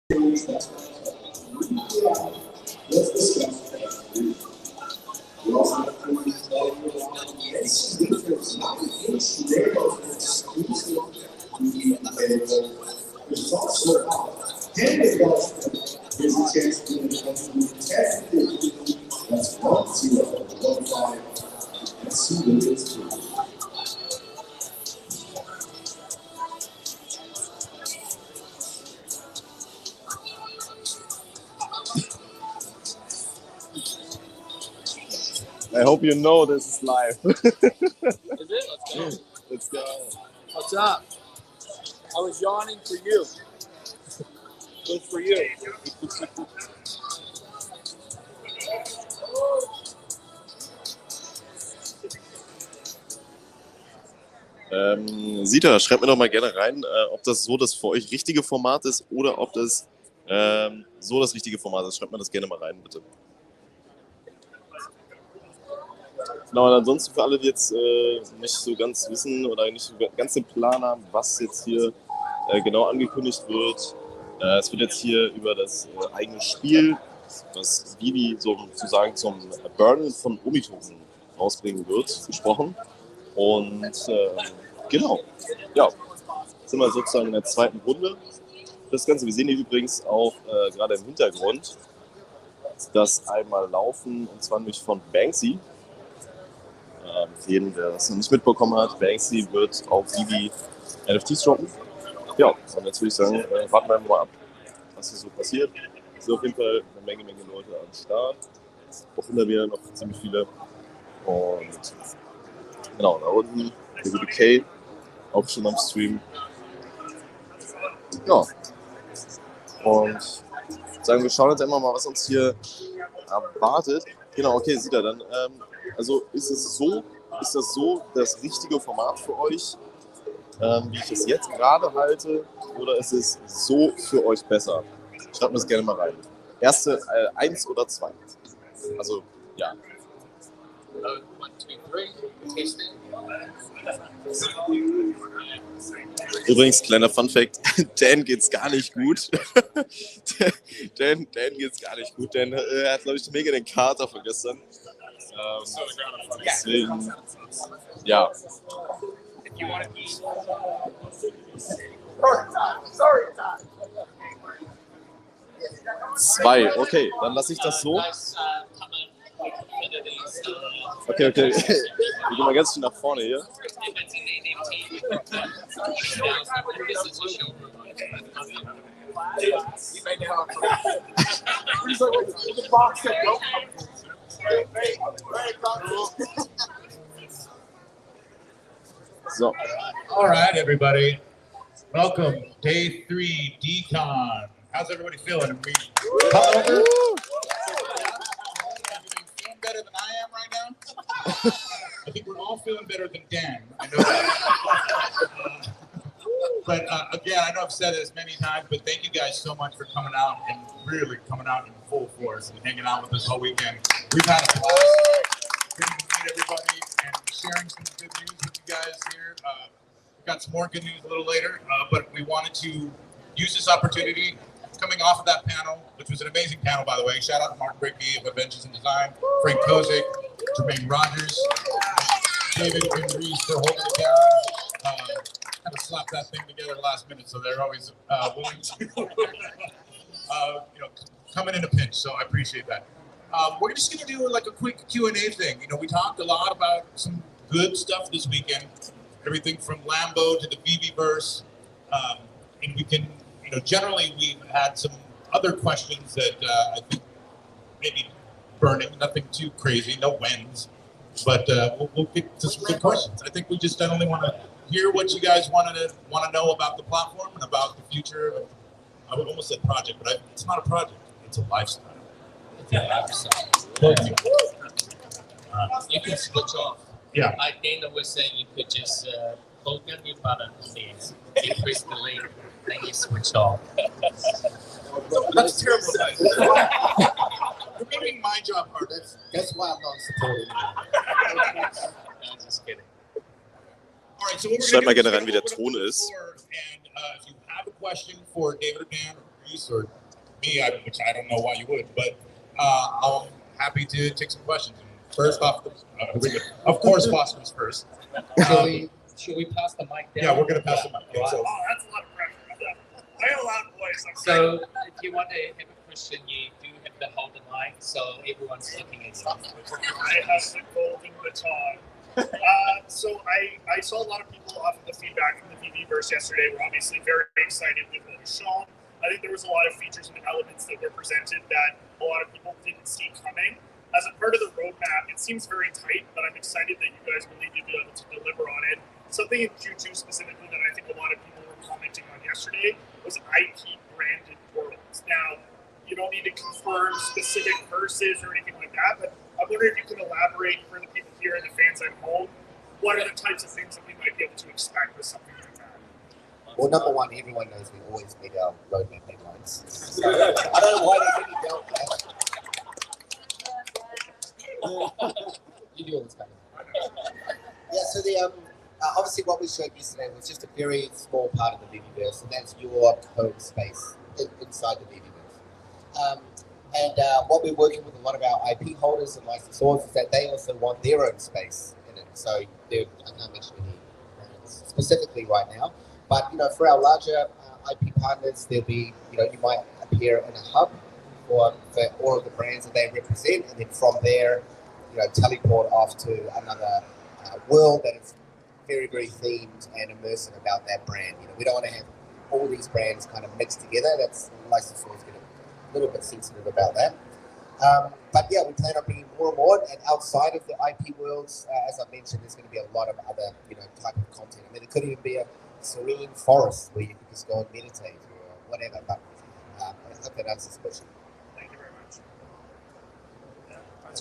I hope you know this is live. Is it? Let's go. Let's go. What's up? I was yawning for you. Good for you. Sita, schreibt mir doch mal gerne rein, ob das so das für euch richtige Format ist oder ob das so das richtige Format ist. Schreibt mir das gerne mal rein, bitte. Genau, und ansonsten für alle, die jetzt nicht so ganz wissen oder nicht so ganz den Plan haben, was jetzt hier genau angekündigt wird. Es wird jetzt hier über das eigene Spiel, was VeVe sozusagen zum Burn von OMI rausbringen wird, gesprochen. Und genau, ja, sind wir sozusagen in der zweiten Runde. Das Ganze, wir sehen hier übrigens auch gerade im Hintergrund das einmal laufen, und zwar nämlich von Banksy. Für jeden, der das noch nicht mitbekommen hat, Banksy wird auf VeVe NFTs droppen. Ja, und jetzt würde ich sagen, warten wir mal ab, was hier so passiert. Es sind auf jeden Fall eine Menge Leute am Start. Auch hinter mir noch ziemlich viele. Und genau, da unten der gute Kay, auch schon am Stream. Ja. Und sagen wir schauen jetzt einmal mal, was uns hier erwartet. Genau, okay, sieht er dann. Also ist das so das richtige Format für euch, wie ich es jetzt gerade halte, oder ist es so für euch besser? Schreibt mir das gerne mal rein. Erste 1 oder 2. Also ja. Übrigens, kleiner Funfact, Dan geht's gar nicht gut. Dan geht's gar nicht gut. Dan hat, glaube ich, mega den Kater von gestern. Deswegen, ja. 2, okay, dann lasse ich das so. Okay. Wir gehen mal ganz schön nach vorne hier. So. All right, everybody. Welcome, day 3, DCon. How's everybody feeling? Are we come over? Feeling better than I am right now? I think we're all feeling better than Dan. I know that. But again, I know I've said this many times, but thank you guys so much for coming out and really coming out in full force and hanging out with us all weekend. We've had a blast getting to meet everybody and sharing some good news with you guys here. We've got some more good news a little later, but we wanted to use this opportunity coming off of that panel, which was an amazing panel, by the way. Shout out to Mark Brickby of Adventures in Design, Frank Kozik, Jermaine Rogers, David and Reese for holding it down. Kind of slapped that thing together last minute, so they're always willing to come in a pinch, so I appreciate that. We're just going to do like a quick Q&A thing. We talked a lot about some good stuff this weekend, everything from Lambo to the VeVe-verse, and we can, generally we've had some other questions that I think maybe burning, nothing too crazy, no wins, but we'll get to some good questions. I think we just only want to hear what you guys want to know about the platform and about the future of, I would almost say project, but it's not a project, it's a lifestyle. It's a lifestyle. You can switch off. Yeah. Like Dana was saying, you could just hold your new button, please. Increase the link, then you switch off. That's terrible advice. You're making my job hard. That's why I'm not supporting you. I'm just kidding. Schreibt mal gerne rein, wie der Ton ist. And if you have a question for David or Dan, or Reese or me, which I don't know why you would, but I'm happy to take some questions. First off, of course, Foster's first. Should we pass the mic down? Yeah, we're going to pass the mic. Right. So, that's a lot of pressure. I have a loud voice. So if you want to have a question, you do have to hold the mic so everyone's looking at you. I have the golden baton. So I saw a lot of people off of the feedback from the VeVe verse yesterday were obviously very excited with what was shown. I think there was a lot of features and elements that were presented that a lot of people didn't see coming. As a part of the roadmap, it seems very tight, but I'm excited that you guys believe you'll be able to deliver on it. Something in Q2 specifically that I think a lot of people were commenting on yesterday was IP branded worlds. Now, you don't need to confirm specific verses or anything like that, but I wonder if you can elaborate for the people here and the fans at home, what are the types of things that we might be able to expect with something like that? Well, number one, everyone knows we always meet our roadmap deadlines. So, I don't know why they didn't go with that. You do all this kind of Yeah, so the obviously what we showed yesterday was just a very small part of the VeVeverse, and that's your code space inside the VeVeverse. And what we're working with a lot of our IP holders and licensors is that they also want their own space in it. So I can't mention any brands specifically right now, but for our larger IP partners, there'll be you might appear in a hub for all of the brands that they represent, and then from there, teleport off to another world that is very, very themed and immersive about that brand. We don't want to have all these brands kind of mixed together. That's licensors get a little bit sensitive about that. But yeah, we plan on bringing more and more. And outside of the IP worlds, as I mentioned, there's going to be a lot of other type of content. I mean, it could even be a serene forest where you can just go and meditate or whatever. But I hope that answers the question. Thank you very much.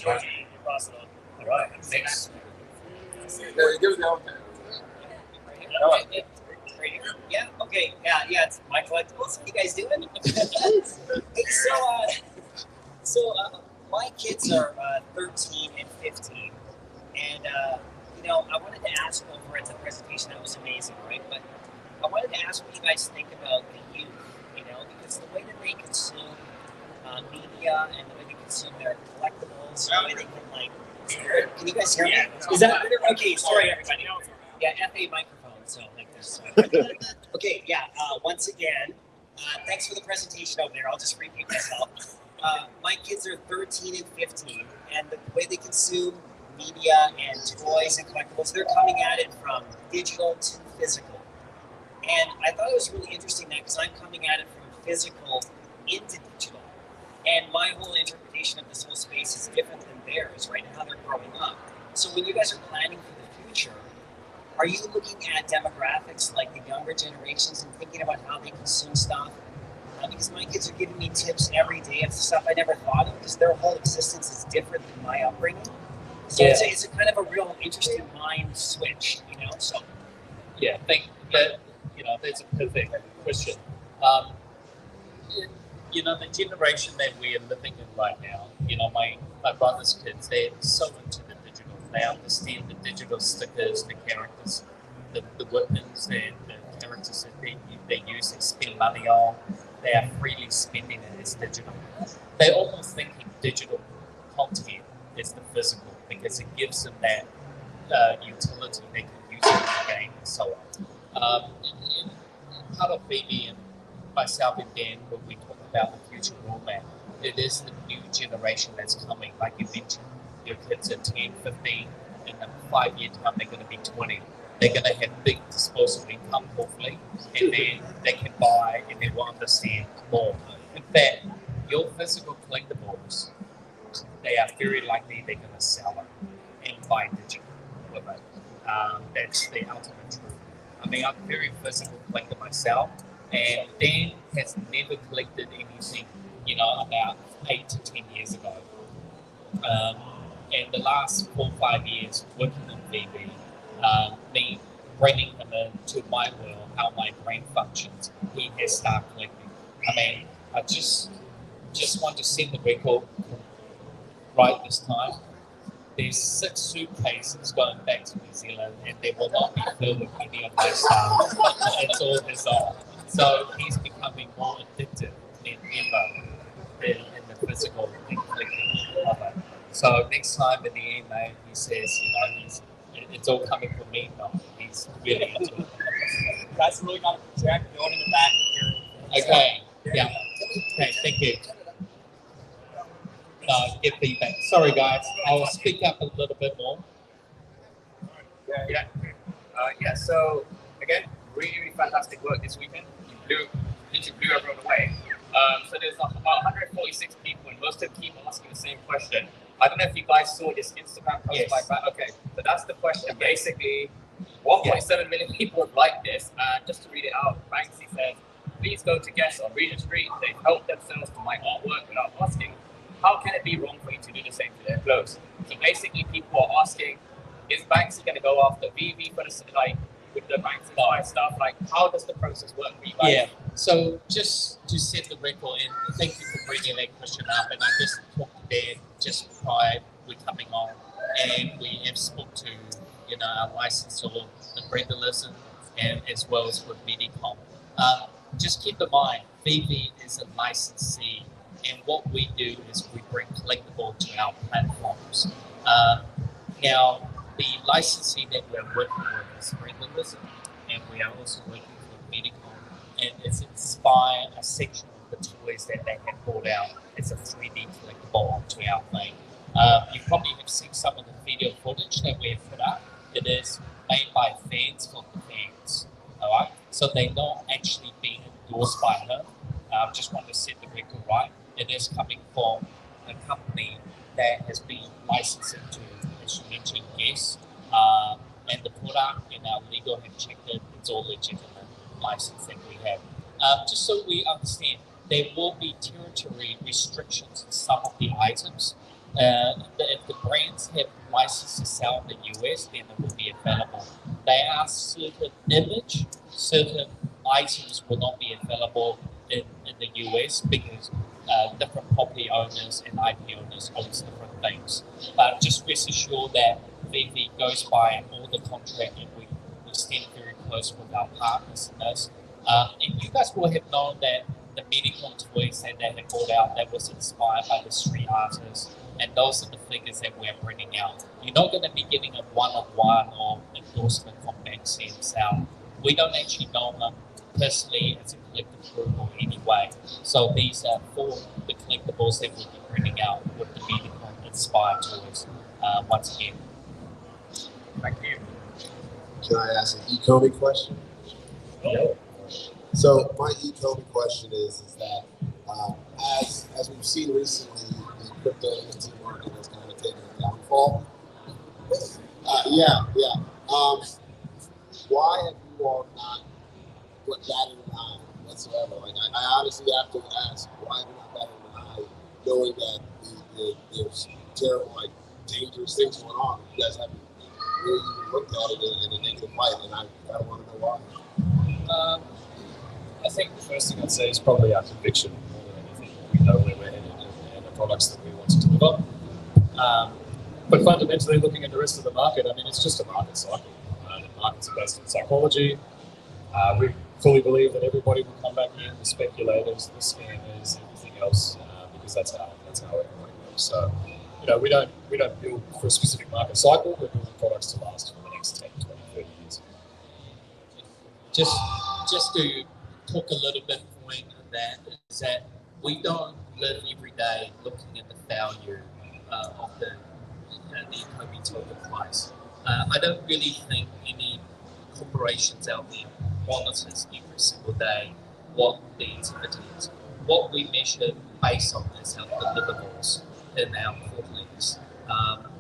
George, you pass it on. All right, next. Yeah, okay, yeah, it's my collectibles. How you guys doing? Hey, so my kids are 13 and 15, and I wanted to ask over at the presentation, that was amazing, right? But I wanted to ask what you guys think about the youth, because the way that they consume media and the way they consume their collectibles, the way they can you guys hear me? Is that better? Okay, sorry everybody. Yeah, FA microphone, so like this. Okay, yeah, once again, thanks for the presentation over there. I'll just repeat myself. My kids are 13 and 15, and the way they consume media and toys and collectibles, they're coming at it from digital to physical. And I thought it was really interesting that because I'm coming at it from physical into digital. And my whole interpretation of this whole space is different than theirs, right, and how they're growing up. So when you guys are planning for the future, are you looking at demographics like the younger generations and thinking about how they consume stuff? Because my kids are giving me tips every day of stuff I never thought of, because their whole existence is different than my upbringing. So it's a kind of a real interesting mind switch, So Yeah, I think that that's a perfect question. The generation that we are living in right now, my brother's kids, they're so into the digital. They understand the digital stickers, the characters, the weapons, the characters that they use, they spend money on. They are freely spending it as digital. They're almost thinking digital content is the physical because it gives them that utility. They can use it in the game and so on. Part of VeVe and myself and Dan, when we talk about the future roadmap, it is the new generation that's coming. Like you mentioned, your kids are 10, 15, in a 5-year time they're going to be 20. They're going to have big disposable income, hopefully, and then they can buy and they will understand more. In fact, your physical collectibles, they are very likely they're going to sell it and buy digital with it. That's the ultimate truth. I mean, I'm a very physical collector myself, and Dan has never collected anything, about 8 to 10 years ago. And the last 4 or 5 years working in VeVe, me bringing him into my world, how my brain functions, he has started collecting. I mean, I just want to set the record right this time. There's 6 suitcases going back to New Zealand, and they will not be filled with any of my stuff. It's all his own. So he's becoming more addicted forever in the physical and collecting of it. So next time in the email he says, it's all coming from me. No, he's really into it. Guys, really got to project going in the back here. Okay. Yeah. Okay. Thank you. Get feedback. Sorry, guys. I'll speak up a little bit more. Yeah. So again, really fantastic work this weekend. You literally blew everyone away. So there's about 146 people, and most of them keep asking the same question. I don't know if you guys saw this Instagram post Yes. like that. Okay, so that's the question. Basically, 1.7 million people have liked this. Just to read it out, Banksy says, "Please go to guests on Regent Street. They've helped themselves to my artwork without asking. How can it be wrong for you to do the same to their clothes?" So basically, people are asking, is Banksy going to go after VeVe for the with the Banksy inspired stuff? Like, how does the process work for you guys? Yeah. So just to set the record, and thank you for bringing that question up. And I just talked to Dan just prior we're coming on, and we have spoke to our licensor, the Brenda Listen, and as well as with Medicom. Just keep in mind, VeVe is a licensee, and what we do is we bring collectible to our platforms. Now, the licensee that we're working with is Brenda Listen, and we are also working with Medicom, and it's inspired a section of the toys that they have brought out. It's a 3D collectible onto our thing. You probably have seen some of the video footage that we have put up. It is made by fans for the fans, all right? So they're not actually being endorsed by her. Just want to set the record right. It is coming from a company that has been licensing to, as you mentioned, Guess, and the product and our legal have checked it. It's all legitimate license that we have. Just so we understand, there will be territory restrictions in some of the items. If the brands have license to sell in the US, then it will be available. There are certain certain items will not be available in the US because different property owners and IP owners own different things. But just rest assured that VeVe goes by all the contract, and we stand very close with our partners in this. And you guys will have known that the Medicom toys that they have brought out, that was inspired by the street artists, and those are the figures that we're bringing out. You're not going to be getting a one-on-one or endorsement from Banksy himself. We don't actually know him personally as a collective group or any way. So these are for the collectibles that we'll be bringing out with the Medicom inspired toys once again. Thank you. Can I ask an e-Kobe question? No. So my e-Kobe question is that as we've seen recently, the crypto NFT market has kind of taken a downfall. Why have you all not put that in mind whatsoever? Like I honestly have to ask, why have you not batted an eye, knowing that there's terrible, dangerous things going on? You guys haven't really even looked at it in a negative light, and I kind of want to know why. I think the first thing I'd say is probably our conviction more than anything. We know where we're headed and the products that we want to deliver. But fundamentally, looking at the rest of the market, I mean, it's just a market cycle. The markets are based on psychology. We fully believe that everybody will come back in, the speculators, the scammers, everything else, because that's how everybody works. So, we don't build for a specific market cycle. We're building products to last for the next 10, 20, 30 years. Just to talk a little bit point on that, is that we don't live every day looking at the value of the Kobe token price. I don't really think any corporations out there monitors every single day what the activity is. What we measure based on is our deliverables in our quarterlies.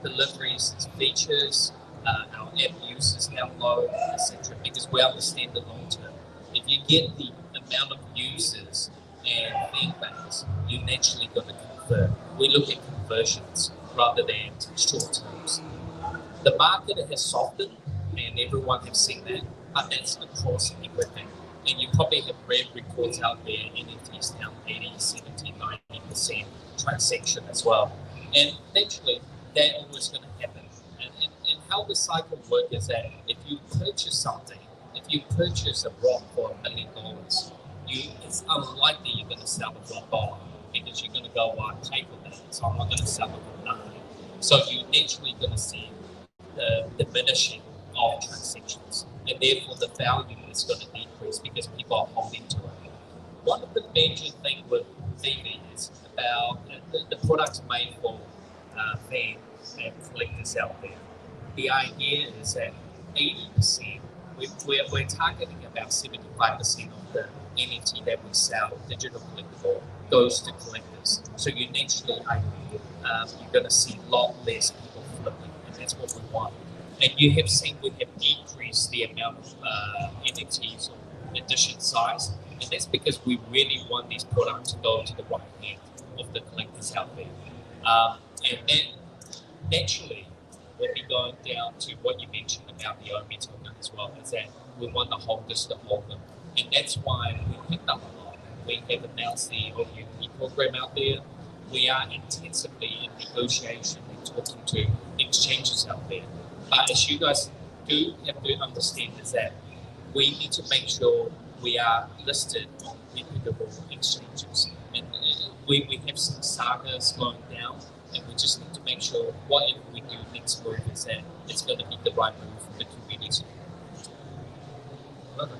Deliveries, features, our app users, download, etc. Because we understand the long term. If you get the amount of users and feedbacks, you're naturally going to convert. We look at conversions rather than short terms. The market has softened, and everyone has seen that, but that's across everything. And you probably have read reports out there, NFTs down 80, 70, 90% transaction as well. And naturally, that's always going to happen. And how the cycle works is that if you purchase something, if you purchase a rock for $1 million, it's unlikely you're going to sell it for a dollar because you're going to go, well, I pay for that, so I'm not going to sell it for nothing. So you're naturally going to see the diminishing of transactions, and therefore the value is going to decrease because people are holding to it. One of the major things with VeVe is about the products made for fans and collectors out there. The idea is that 80%, we're targeting about 75% of the NFT that we sell, digital collectible, goes to collectors. So you naturally, you're going to see a lot less people flipping, and that's what we want. And you have seen we have decreased the amount of NFTs or edition size, and that's because we really want these products to go to the right hand of the collectors out there. And then naturally, we'll be going down to what you mentioned about the OMI token as well, is that we want the holders to hold them. And that's why we picked up a lot. We have announced the OMI program out there. We are intensively in negotiation and talking to exchanges out there. But as you guys do have to understand is that we need to make sure we are listed on reputable exchanges. And we have some sagas going down, and we just need to make sure whatever we do next move is that it's going to be the right move for the community. Okay.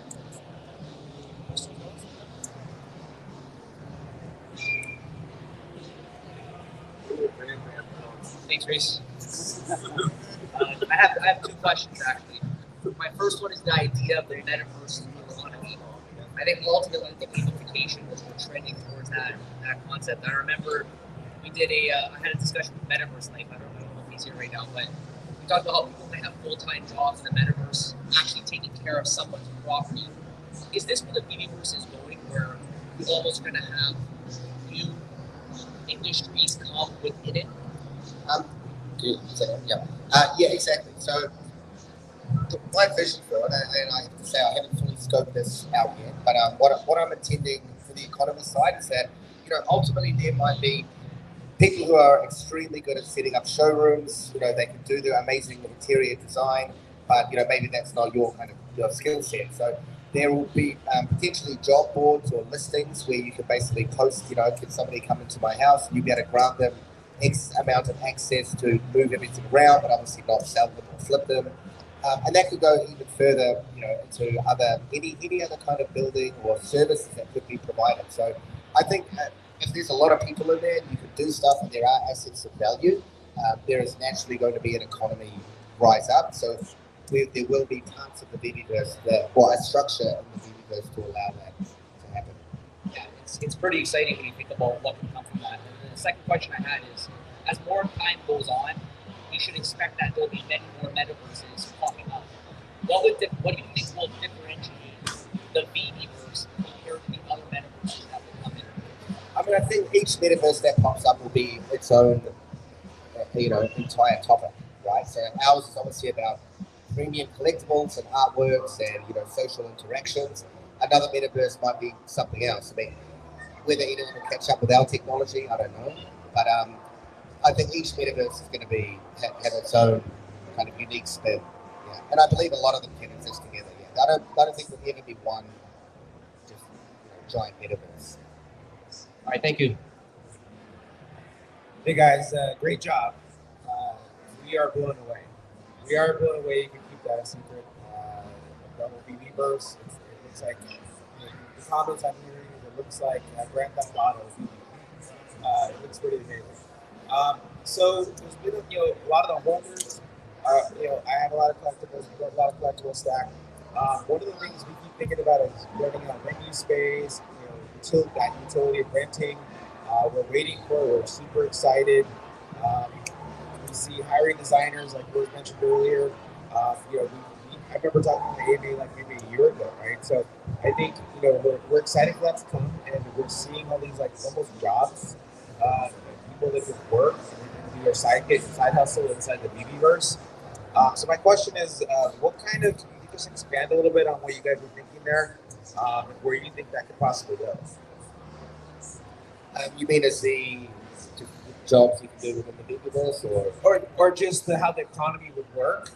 Thanks, Reese. I have two questions actually. My first one is the idea of the metaverse economy. I think ultimately the gamification was trending towards that concept. I remember we did I had a discussion with Metaverse Life. I don't know if he's here right now, but we talked about how people might have full-time jobs in the metaverse, actually taking care of someone's property. Is this where the VeVeverse is going, where we're almost going to have new industries come within it? Yeah, exactly. So my vision for it, and I have to say I haven't fully scoped this out yet, but what I'm intending for the economy side is that, ultimately there might be people who are extremely good at setting up showrooms. They can do their amazing interior design, but maybe that's not your kind of your skill set. So there will be potentially job boards or listings where you can basically post, can somebody come into my house, and you'll be able to grant them X amount of access to move everything around, but obviously not sell them or flip them. And that could go even further, into any other kind of building or services that could be provided. So I think if there's a lot of people in there, you can do stuff, and there are assets of value. There is naturally going to be an economy rise up. So there will be parts of the VeVeverse or a structure in the VeVeverse to allow that to happen. Yeah, it's pretty exciting when you think about what can come from that. And the second question I had is, as more time goes on, you should expect that there'll be many more metaverses popping up. What do you think will differentiate the VeVeverse compared to the other metaverses that will come in? I think each metaverse that pops up will be its own, entire topic, right? So ours is obviously about premium collectibles and artworks and social interactions. Another metaverse might be something else. I mean, whether anyone will catch up with our technology, I don't know. But I think each metaverse is going to have its own kind of unique spin. Yeah. And I believe a lot of them can exist together. Yeah. I don't think there'll ever be one just giant metaverse. All right, thank you. Hey guys, great job. We are blown away. We are blown away. You can keep that a secret. The whole VeVeverse, it looks like, the comments I'm hearing, it looks like Grand Theft Auto. It looks pretty amazing. So there's been a lot of the holders. I have a lot of collectibles. We've got a lot of collectible stack. One of the things we keep thinking about is running out venue space. That utility of renting. We're waiting for it. We're super excited. We see hiring designers, like Rose mentioned earlier. I remember talking to AMA like maybe a year ago, right? So I think we're excited for that to come, and we're seeing all these like almost jobs, people that can work and do their side hustle inside the VeVeverse. So my question is, what kind of, can you just expand a little bit on what you guys were thinking there, and where you think that could possibly go? You mean as the jobs you can do within the VeVeverse, or just how the economy would work,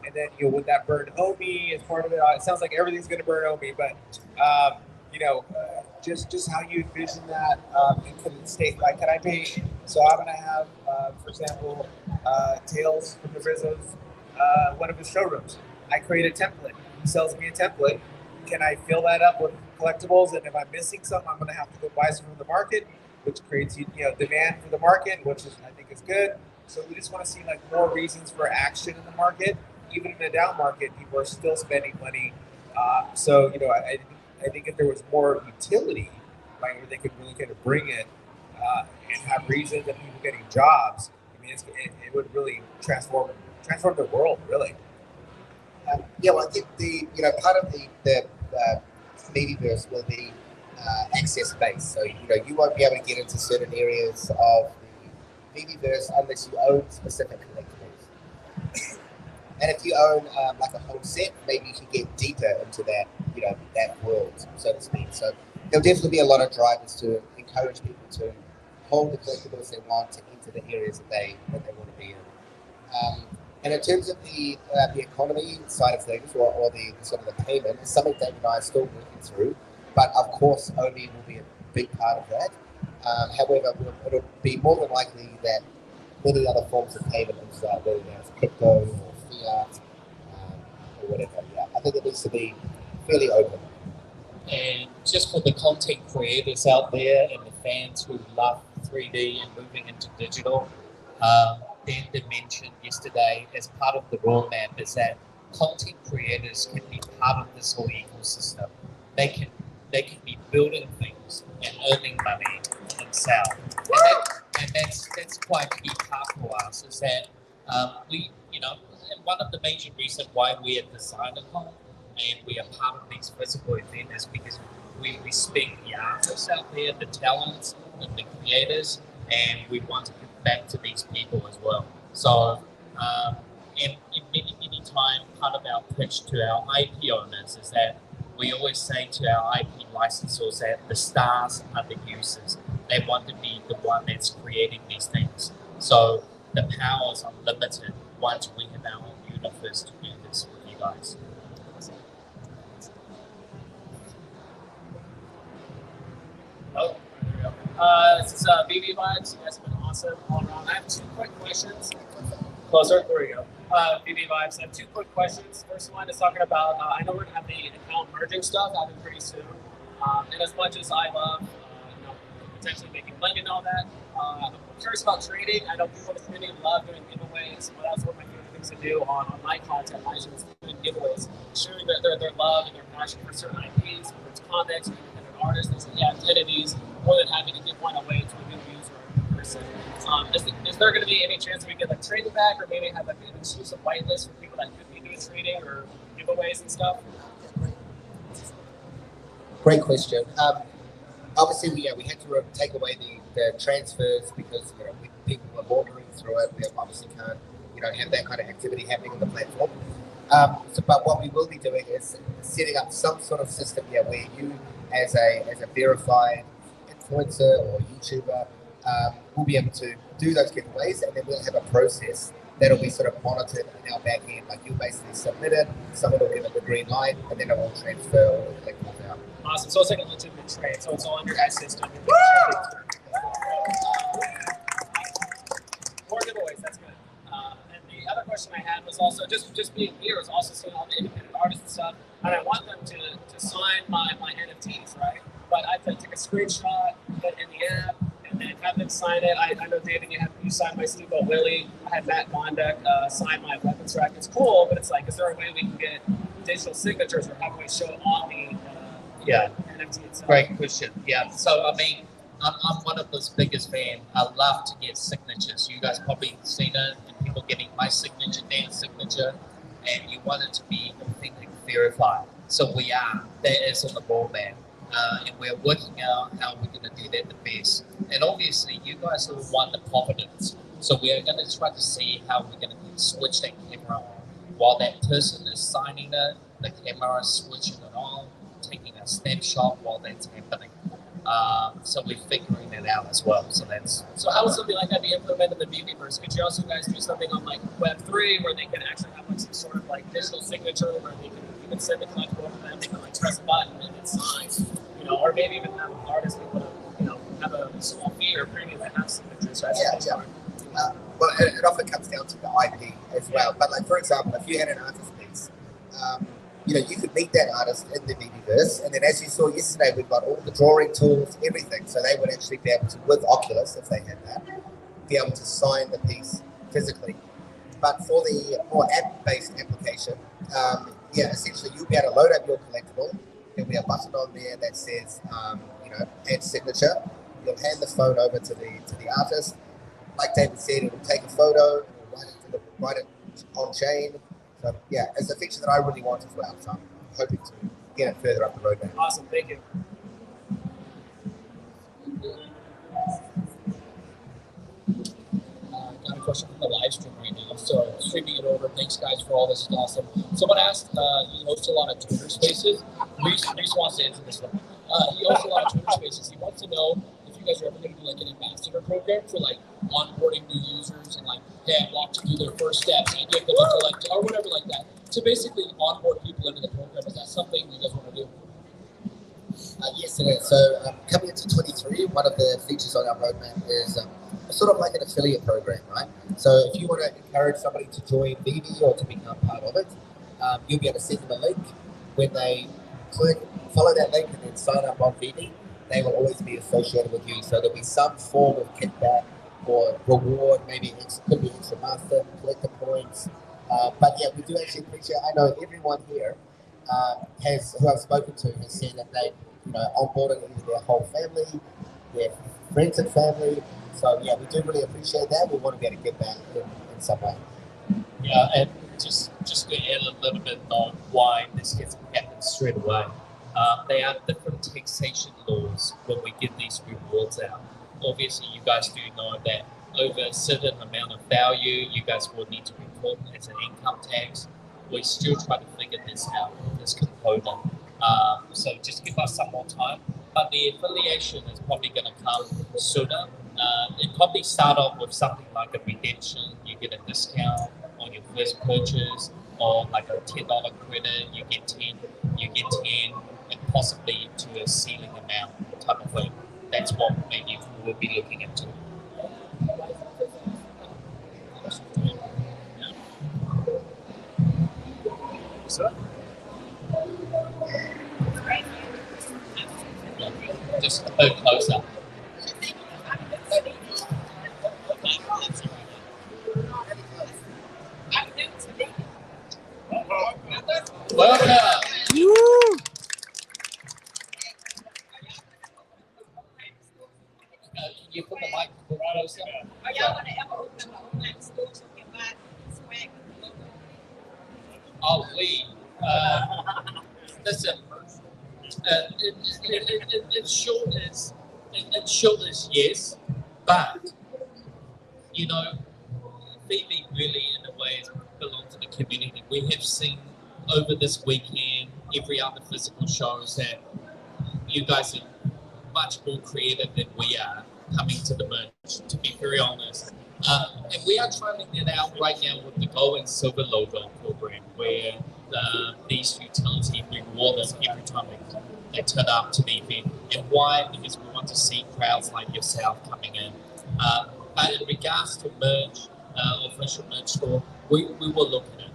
and then would that burn OMI as part of it? It sounds like everything's going to burn OMI, but just how you envision that, and could it state, like, can I pay? So I'm gonna have, for example, Tails from the Rizzo's, one of his showrooms. I create a template. He sells me a template. Can I fill that up with collectibles? And if I'm missing something, I'm gonna have to go buy some from the market, which creates demand for the market, which is, I think is good. So we just want to see like more reasons for action in the market. Even in a down market, people are still spending money. So I think if there was more utility, like where they could really kind of bring it and have reasons and people getting jobs, I mean, it would really transform the world, really. Yeah, well, I think part of the VeVeverse will be access based. So you won't be able to get into certain areas of the VeVeverse unless you own specific collectibles. And if you own like a whole set, maybe you can get deeper into that that world, so to speak. So there'll definitely be a lot of drivers to encourage people to hold the collectibles they want to enter the areas that they want to be in. And in terms of the economy side of things, or the sort of the payment, it's something that I are still working through. But of course, OMI will be a big part of that. However, it'll be more than likely that many other forms of payment, whether that's crypto or fiat or whatever. Yeah, I think it needs to be fairly open. And just for the content creators out there and the fans who love 3D and moving into digital, Dan mentioned yesterday as part of the roadmap is that content creators can be part of this whole ecosystem. They can be building things and earning money themselves. And that's quite a key part for us is that and one of the major reasons why we are Designerin and we are part of these physical events is because we respect the artists out there, the talents, and the creators, and we want to give back to these people as well. So, and many times, part of our pitch to our IP owners is that we always say to our IP licensors that the stars are the users. They want to be the one that's creating these things. So the power is unlimited once we have our own universe to do this with you guys. Oh, there we go. This is VeVe Vibes. You guys have been awesome all around. I have two quick questions. Closer. There we go. VeVe Vibes. I have two quick questions. First one is talking about, I know we're going to have the account merging stuff happen pretty soon. And as much as I love potentially making money and all that, I'm curious about trading. I know people in the community love doing giveaways. Well, that's one of my favorite things to do on my content. I just doing giveaways, sharing their love and their passion for certain IPs, whether it's comics, independent artists, and entities. More than happy to give one away to a new user or person. Is there going to be any chance we get like trading back, or maybe have like an exclusive whitelist for people that could be doing trading or giveaways and stuff? Great question. Obviously, we had to take away the transfers because people were ordering through it. We obviously can't have that kind of activity happening on the platform. But what we will be doing is setting up some sort of system here where you, as a verified influencer or YouTuber, will be able to do those giveaways, and then we'll have a process that'll be sort of monitored in our back end. Like you'll basically submit it, someone will give it the green light, and then it will transfer all the collectibles out. Awesome. So it's like a legitimate trade. So it's all under that system. More giveaways. That's good. And the other question I had was also just being here is also seeing all the independent artists and stuff, and I want them to sign my NFTs, right? But I have to take a screenshot, put it in the app, and then have them sign it. I know, David, you signed my Steamboat Willie. I had Matt Gondek sign my weapons rack. It's cool, but it's like, is there a way we can get digital signatures, or how can we show on the NFT itself? Great question. Yeah. So I mean, I'm one of those biggest fans. I love to get signatures. You guys probably seen it, and people getting my signature, Dan's signature, and you want it to be authentic, verified. So we are. That is on the roadmap. And we're working out how we're going to do that the best. And obviously, you guys all want the confidence. So we're going to try to see how we're going to switch that camera on. While that person is signing it, the camera is switching it on, taking a snapshot while that's happening. So we're figuring that out as well. So how would something like that be implemented in the VeVeverse? Could you also guys do something on like Web3 where they can actually have like some sort of like digital signature where they can send the collectible to them, they can like press a button and it's signed, or maybe even have artists who want to, have a small fee or premium that have signatures. Right? Yeah. Well, it often comes down to the IP as well. But like, for example, if you had an artist piece, you could meet that artist in the VeVeverse, and then as you saw yesterday, we've got all the drawing tools, everything. So they would actually be able to, with Oculus, if they had that, be able to sign the piece physically. But for the more app-based application, essentially you'll be able to load up your collectible. There'll be a button on there that says, add signature. You'll hand the phone over to the artist. Like David said, it will take a photo, write it on chain. So yeah, it's a feature that I really want as well. So I'm hoping to get it further up the road now. Awesome, thank you. Got a question from the live stream right now. So streaming it over. Thanks guys for all this. Is awesome. Someone asked, you host a lot of Twitter Spaces. Reese wants to answer this one. He hosts a lot of Twitter Spaces. He wants to know if you guys are ever going to do like an ambassador program for like onboarding new users and like, hey, I walked you through their first steps and give them a collect or whatever like that. To basically onboard people into the program. Is that something you guys want to do? Yes, it is. So coming into 23, one of the features on our roadmap is sort of like an affiliate program, right? So if you want to encourage somebody to join VeVe or to become part of it, you'll be able to send them a link. When they follow that link and then sign up on VeVe, they will always be associated with you. So there'll be some form of kickback or reward, maybe it could be extra master, collector points. But yeah, we do actually appreciate, I know everyone here who I've spoken to has said that they onboarded into their whole family, their friends and family. So yeah, we do really appreciate that. We want to be able to get back in some way. Yeah, and just to add a little bit on why this gets happened straight away. There are different taxation laws when we give these rewards out. Obviously, you guys do know that over a certain amount of value, you guys will need to report as an income tax. We still try to figure this out, this component. So just give us some more time. But the affiliation is probably going to come sooner. It probably start off with something like a redemption. You get a discount on your first purchase, or like a $10 credit. You get 10, and possibly to a ceiling amount type of thing. That's what maybe we'll be looking into. So, just a bit closer. Welcome. Can you put the mic closer? Oh, we. Listen. In short is yes, but VeVe really in a way belong to the community. We have seen over this weekend, every other physical shows that you guys are much more creative than we are coming to the merch, to be very honest. And we are trying it out right now with the gold and silver logo program, where these utilities reward us every time they turn up to the event. And why? Because we want to see crowds like yourself coming in. But in regards to merch, official merch store, we will look at it.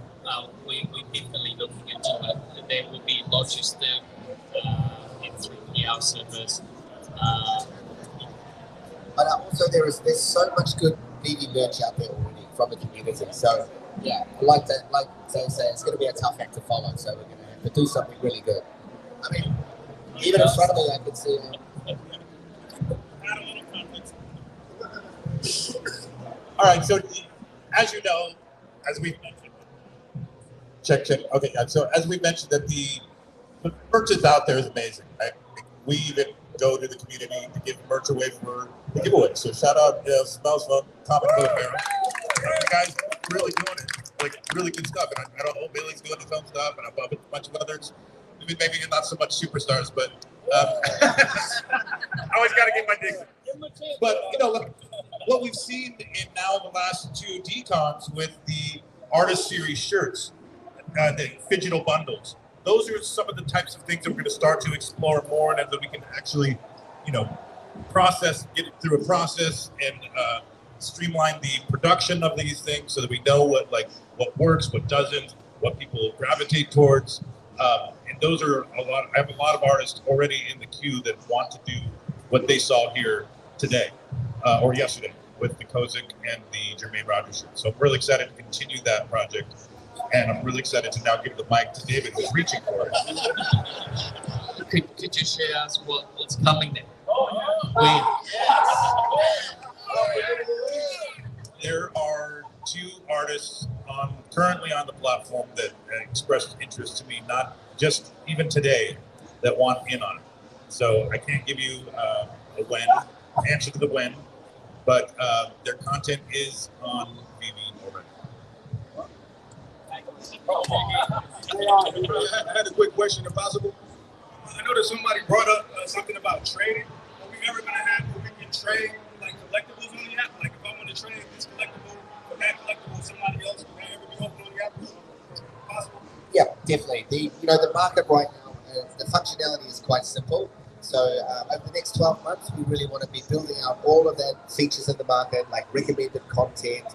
We're definitely looking into it. There will be logistic and 3PL service. But also there's so much good VeVe merch out there already from the community. So yeah, like they say, it's going to be a tough act to follow. So we're going to have to do something really good. I mean, even in front of me, I can see. All right. So as you know, as we mentioned, check. Okay. So as we mentioned, that the merch out there is amazing. Right? We even go to the community to give merch away for the giveaway. So shout out, Smells Fun, Comic Book Fair. You guys really doing it, like really good stuff. And I don't know, Bailey's doing his own stuff, and a bunch of others. Maybe not so much superstars, but I always got to get my dignity. But look, what we've seen in now the last two decons with the artist series shirts, the digital bundles. those are some of the types of things that we're going to start to explore more, and that we can actually, get it through a process and streamline the production of these things so that we know what works, what doesn't, what people gravitate towards. And those are I have a lot of artists already in the queue that want to do what they saw here today or yesterday with the Kozik and the Jermaine Rogers shirt. So I'm really excited to continue that project. And I'm really excited to now give the mic to David, who's reaching for it. Could you share us what's coming there? There are 2 artists currently on the platform that expressed interest to me, not just even today, that want in on it. So I can't give you answer to the when, but their content is on VeVe already. I had a quick question, if possible. I know that somebody brought up something about trading. Are we ever going to have where we can trade like collectibles on the app? Like if I want to trade this collectible for that collectible, somebody else will ever be open on the app? Possible? Yeah, definitely. The market right now, the functionality is quite simple. So over the next 12 months, we really want to be building out all of the features of the market, like recommended content,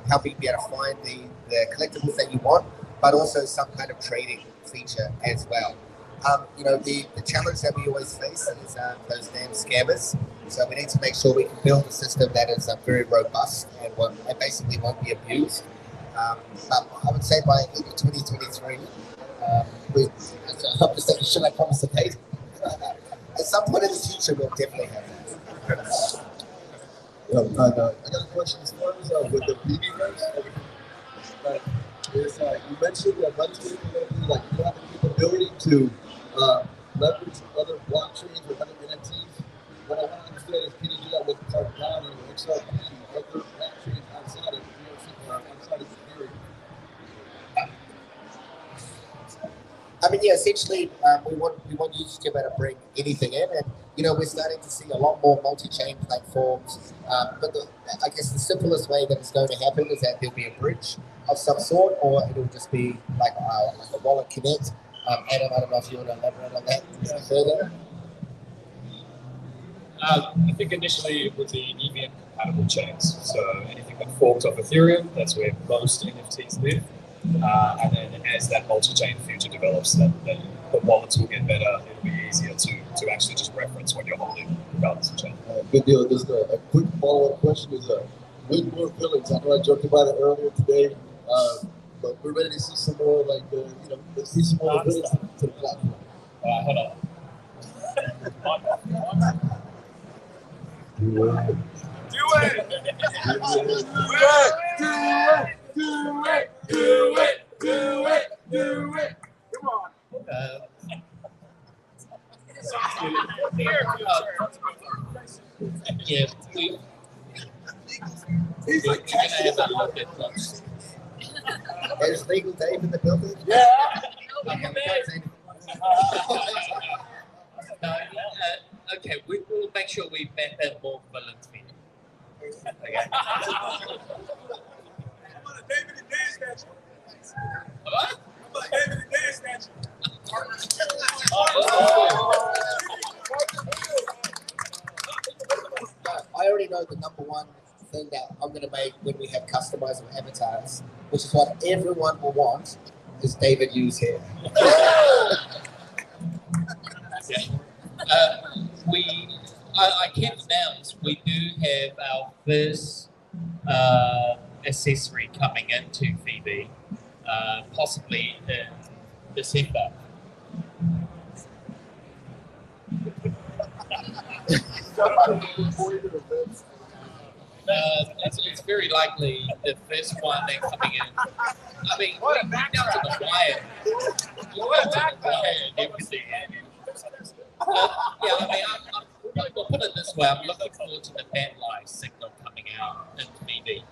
helping you be able to find the collectibles that you want, but also some kind of trading feature as well. The challenge that we always face is those damn scammers. So we need to make sure we can build a system that is very robust and basically won't be abused. But I would say by end of 2023, should I promise a date? At some point in the future, we'll definitely have that. I got a question as far as with the VeVe verse. You mentioned that Livestream you have the capability to leverage other blockchains or other NFTs. What I want to understand is, can you do that with Cardano or XRP, other blockchains outside of Ethereum? Essentially, we want users to be able to bring anything in, and we're starting to see a lot more multi-chain platforms. But I guess the simplest way that it's going to happen is that there'll be a bridge of some sort, or it'll just be like a wallet connect. Adam, I don't know if you want to elaborate on that further. I think initially it would be EVM compatible chains. So anything that forks off Ethereum, that's where most NFTs live. And then as that multi-chain future develops, then the wallets will get better. It'll be easier to actually just reference when you're holding regardless of chain. Good deal. Just a quick follow-up question is, when more feelings? I know I joked about it earlier today, but we're ready to see some more, let's see some more feelings to the platform. Hold on. Do it! Do it! Come on. Yeah, we're going to have a look at those. There's legal Dave in the building. Yeah. Okay, we will make sure we map out more villains for you. Okay. How about a David and Dan statue? What? How about David and Dan statue? I already know the number one thing that I'm going to make when we have customizable avatars, which is what everyone will want, is David Hughes here. Okay. I can announce we do have our first accessory coming into VeVe, possibly in December. It's very likely the first one they're coming in. I mean, we're down to the wire. We're down to the wire and everything. Yeah, I mean, we'll put it this way. I'm looking forward to the Bat Live signal coming out in VeVe.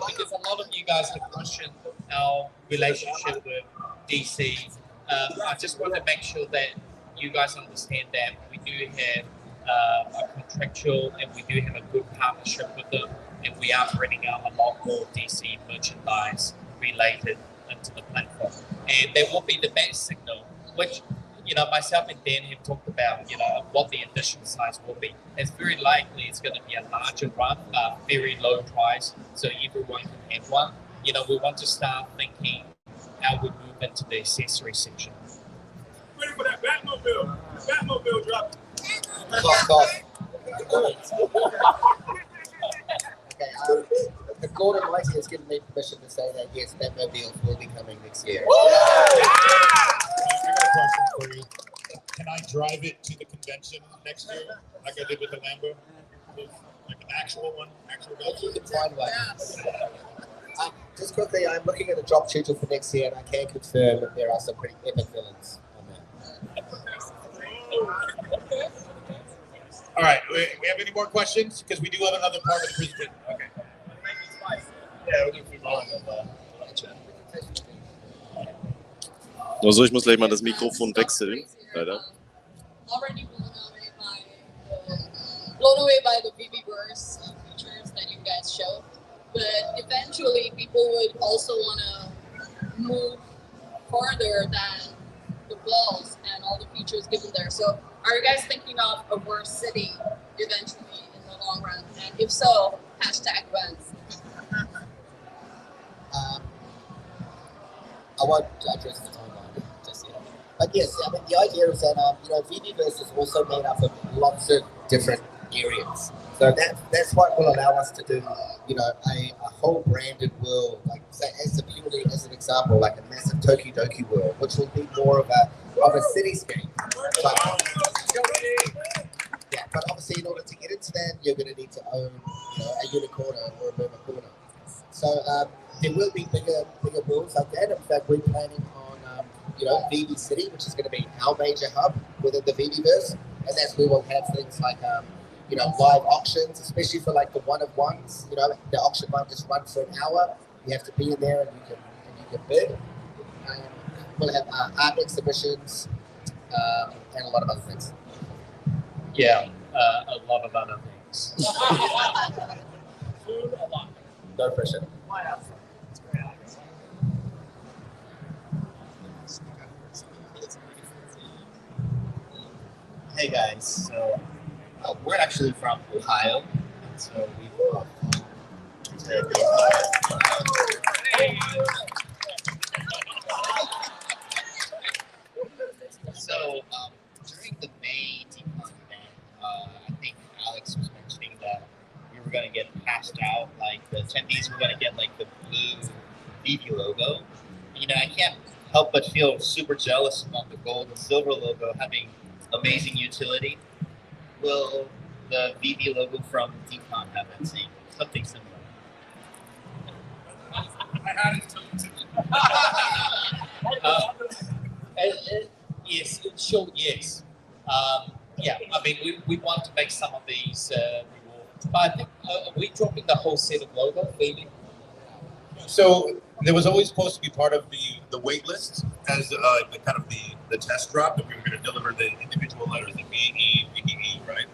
Because a lot of you guys have questioned our relationship with DC. I just want to make sure that you guys understand that we do have a contractual and we do have a good partnership with them, and we are bringing out a lot more DC merchandise related into the platform. and there will be the base signal, which, you know, myself and Dan have talked about, you know, what the additional size will be. It's very likely it's going to be a larger run, very low price, so everyone can have one. You know, we want to start thinking how we move into the accessory section. Ready for that Batmobile? Batmobile drop. Okay, the Gordon Mighty has given me permission to say that yes, Batmobiles will be coming next year. I got a question for you. Can I drive it to the convention next year, like I did with the Lambo? Like an actual one? If you can find one. Just quickly, I'm looking at the drop schedule for next year, and I can confirm that there are some pretty epic villains on there. All right, we have any more questions? Because we do have another part of the presentation. Okay. Yeah, we'll do Also ich muss gleich mal das Mikrofon wechseln, leider. Already blown away by the VeVe features that you guys showed, but eventually people would also want to move further than the walls and all the features given there. So are you guys thinking of a worse city eventually in the long run? And if so, #when. I won't address the timeline just yet. But yes, I mean, the idea is that, you know, VeVeverse is also made up of lots of different areas. So that's what will allow us to do, you know, a whole branded world, like say, as an example, like a massive Tokidoki world, which will be more of a cityscape. Yeah, but obviously in order to get into that, you're going to need to own, you know, a unicorn or a Mermacorner. So there will be bigger worlds like that. In fact, we're planning on, you know, VeVe City, which is going to be our major hub within the VeVeverse, and that's where we'll have things like, you know, live auctions, especially for like the one-of-ones. You know, the auction might just run for an hour. You have to be in there and you can bid. We'll have art exhibitions and a lot of other things. Yeah, a lot of other things. No pressure. Hey guys, so we're actually from Ohio, so we moved to So during the May Decon event, I think Alex was mentioning that we were going to get hashed out, like the attendees were going to get like the blue VeVe logo. You know, I can't help but feel super jealous about the gold and silver logo having amazing utility. Will the VeVe logo from Decon have that same, something similar? Yes, in short, yes. Yeah, I mean, we want to make some of these rewards, but I think are we dropping the whole set of logos, maybe? So there was always supposed to be part of the wait list as the kind of the test drop that we were going to deliver the individual letters, the VE, VEE, right?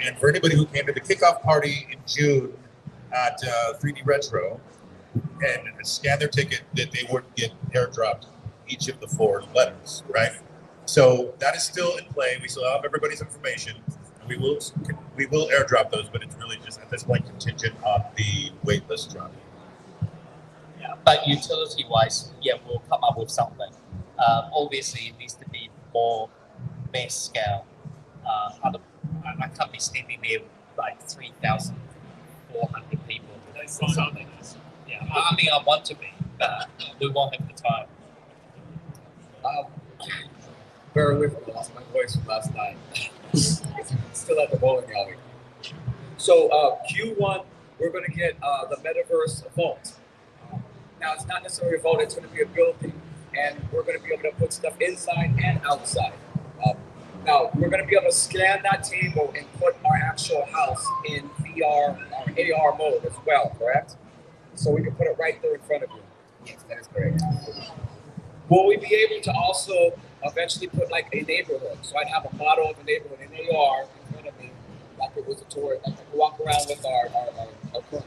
And for anybody who came to the kickoff party in June at 3D Retro and scan their ticket, that they would get airdropped each of the 4 letters, right? So that is still in play. We still have everybody's information. We will airdrop those, but it's really just at this point contingent on the wait list drop. Yeah, but utility-wise, yeah, we'll come up with something. Obviously, it needs to be more mass scale. I can't be standing there with like 3,400 people or something. Yeah, I mean, I want to be, but we won't have the time. Bear with me, I lost my voice from last night. Still at the bowling alley. So Q1, we're going to get the Metaverse Vault. Now, it's not necessarily a vault, it's going to be a building, and we're going to be able to put stuff inside and outside. Now, we're going to be able to scan that table and put our actual house in VR or AR mode as well, correct? So we can put it right there in front of you. Yes, that is correct. Will we be able to also eventually put like a neighborhood? So I'd have a model of a neighborhood in AR in front of me, like it was a tour, like I could walk around with our current ones.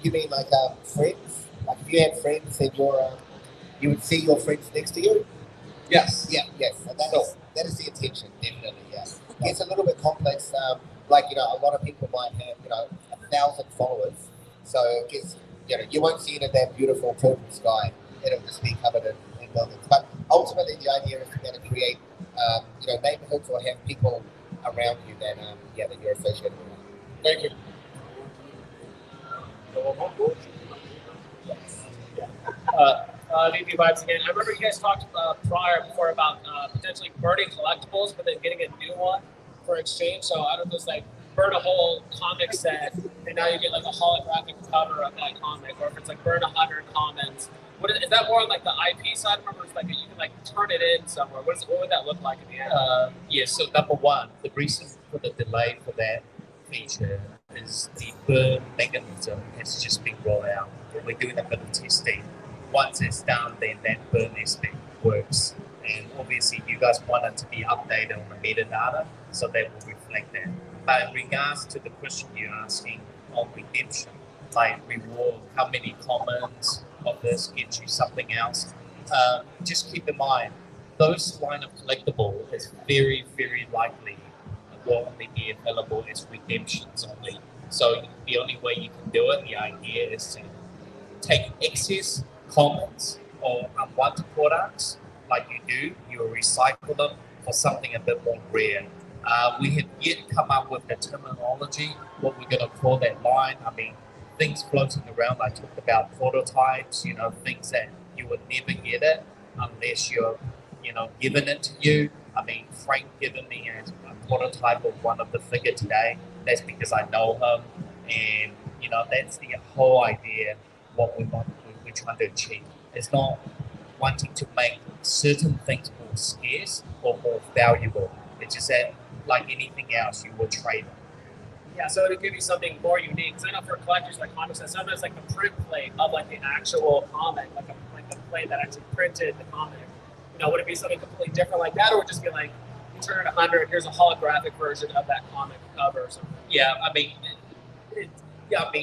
You mean like friends? Like if you had friends in your you would see your friends next to you. Yes. Yeah, yes. And that is the intention, definitely, yeah. It's a little bit complex. Like, you know, a lot of people might have, you know, 1,000 followers. So it gets, you know, you won't see it in that beautiful purple sky. It'll just be covered in buildings. But ultimately, the idea is to be able to create, you know, neighborhoods or have people around you that, that you're associated with. Thank you. VeVe Vibes again. I remember you guys talked before about potentially burning collectibles, but then getting a new one for exchange. So I don't know if it's like burn a whole comic set, and now you get like a holographic cover of that comic, or if it's like burn 100 comments. Is that more on like the IP side? I remember it's like you can like turn it in somewhere. What would that look like in the end? Yeah, so number one, the reason for the delay for that feature is the burn mechanism has just been rolled out. We're doing a bit of testing. Once it's done, then that burn aspect works. And obviously you guys want it to be updated on the metadata, so that will reflect that. But in regards to the question you're asking on redemption, like reward, how many comments of this gets you something else, just keep in mind, those line of collectible is very, very likely will only be available as redemptions only. So the only way you can do it, the idea is to take excess comments or unwanted products like you recycle them for something a bit more rare. We have yet come up with the terminology, what we're going to call that line. I mean, things floating around, I talked about prototypes, you know, things that you would never get it unless you're, you know, given it to you. I mean, Frank given me a prototype of one of the figure today. That's because I know him, and you know, that's the whole idea. What we're trying to achieve. It's not wanting to make certain things more scarce or more valuable. It's just that, like anything else, you will trade them. Yeah, so to give you something more unique, because I know for collectors like comics, sometimes like the print plate of like the actual comic, like a plate that actually printed the comic. You know, would it be something completely different like that, or would it just be like, you turn it 100, here's a holographic version of that comic cover or something? Yeah, I mean,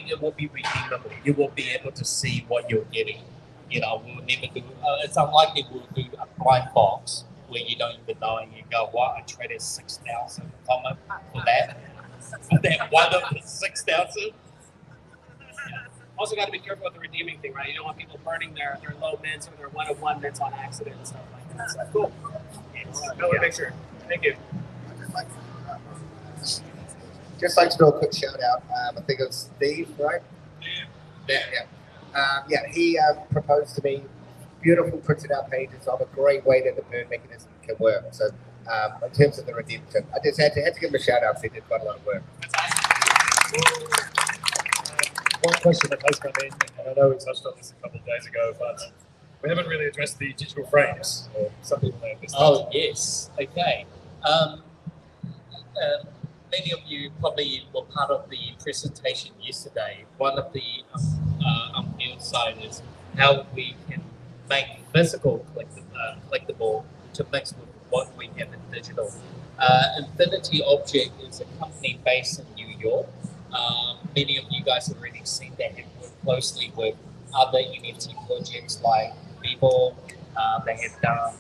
it will be redeemable. You will be able to see what you're getting. You know, we'll never do. It's unlikely we'll do a blind box where you don't even know and you go, "What? I traded 6,000 common for that." And then one of the 6,000. Also, got to be careful with the redeeming thing, right? You don't want people burning their low mints or their 1-of-1 mints on accident and stuff like that. So, cool. No, make sure. Thank you. Just like to do a quick shout out. I think it was Steve, right? Yeah. He proposed to me beautiful printed out pages of a great way that the burn mechanism can work. So in terms of the redemption, I just had to give him a shout out. So he did quite a lot of work. One question that has come in, and I know we touched on this a couple of days ago, but we haven't really addressed the digital frames. Some people may have missed Oh, yes. Okay. Many of you probably were part of the presentation yesterday. One of the unveiled side is how we can make physical collectible to mix with what we have in digital. Infinity Object is a company based in New York. Many of you guys have already seen that and work closely with other NFT projects like VeVe. They have done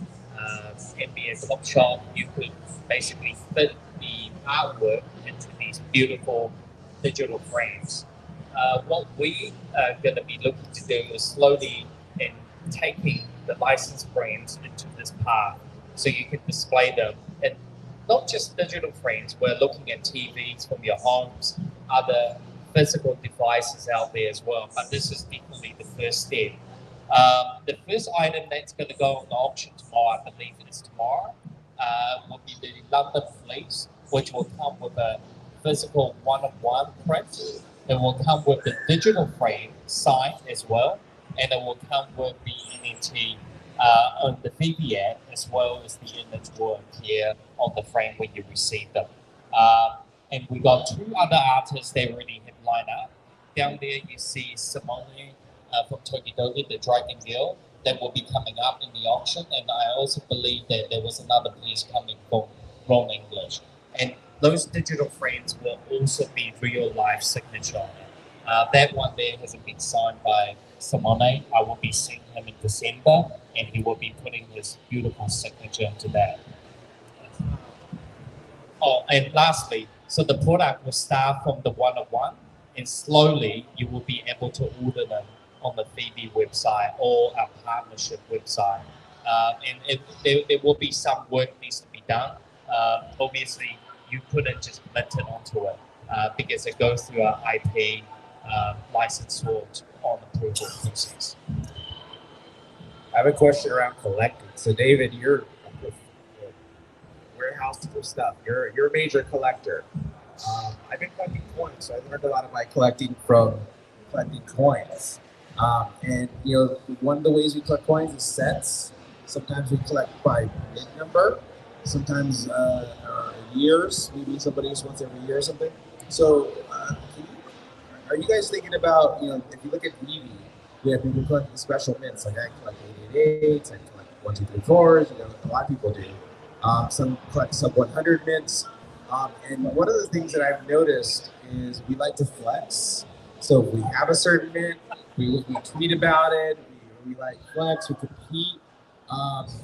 NBA Block Shop. You could basically fit the artwork into these beautiful digital frames. What we are going to be looking to do is slowly in taking the licensed frames into this path so you can display them. And not just digital frames, we're looking at TVs from your homes, other physical devices out there as well. But this is definitely the first step. The first item that's going to go on the auction tomorrow, I believe it is tomorrow, will be the London Fleece, which will come with a physical 1-of-1 print. It will come with the digital frame signed as well, and it will come with the NFT on the VeVe app, as well as the image will appear on the frame when you receive them. And we got 2 other artists that already have lined up. Down there you see Simone from Tokidoki, the Dragon Girl, that will be coming up in the auction. And I also believe that there was another piece coming from Ron English. And those digital frames will also be real life signature on it. That one there hasn't been signed by Simone. I will be seeing him in December. and he will be putting his beautiful signature into that. Oh, and lastly, so the product will start from the one-on-one, and slowly you will be able to order them on the VeVe website or our partnership website. And there will be some work needs to be done. Obviously, you couldn't just mint it onto it because it goes through our IP license sort on approval process. I have a question around collecting. So David, you're a warehouse for stuff. You're a major collector. I've been collecting coins, so I learned a lot of my collecting from collecting coins. And you know, one of the ways we collect coins is cents. Sometimes we collect by bin number. Sometimes years. Maybe somebody just wants every year or something. So, are you guys thinking about, you know, if you look at VeVe, we have people collecting special mints. Like I collect 888s, I collect 1, 2, 3, 4s. You know, a lot of people do. Some collect sub 100 mints. And one of the things that I've noticed is we like to flex. So if we have a certain mint, we tweet about it. We like flex. We compete.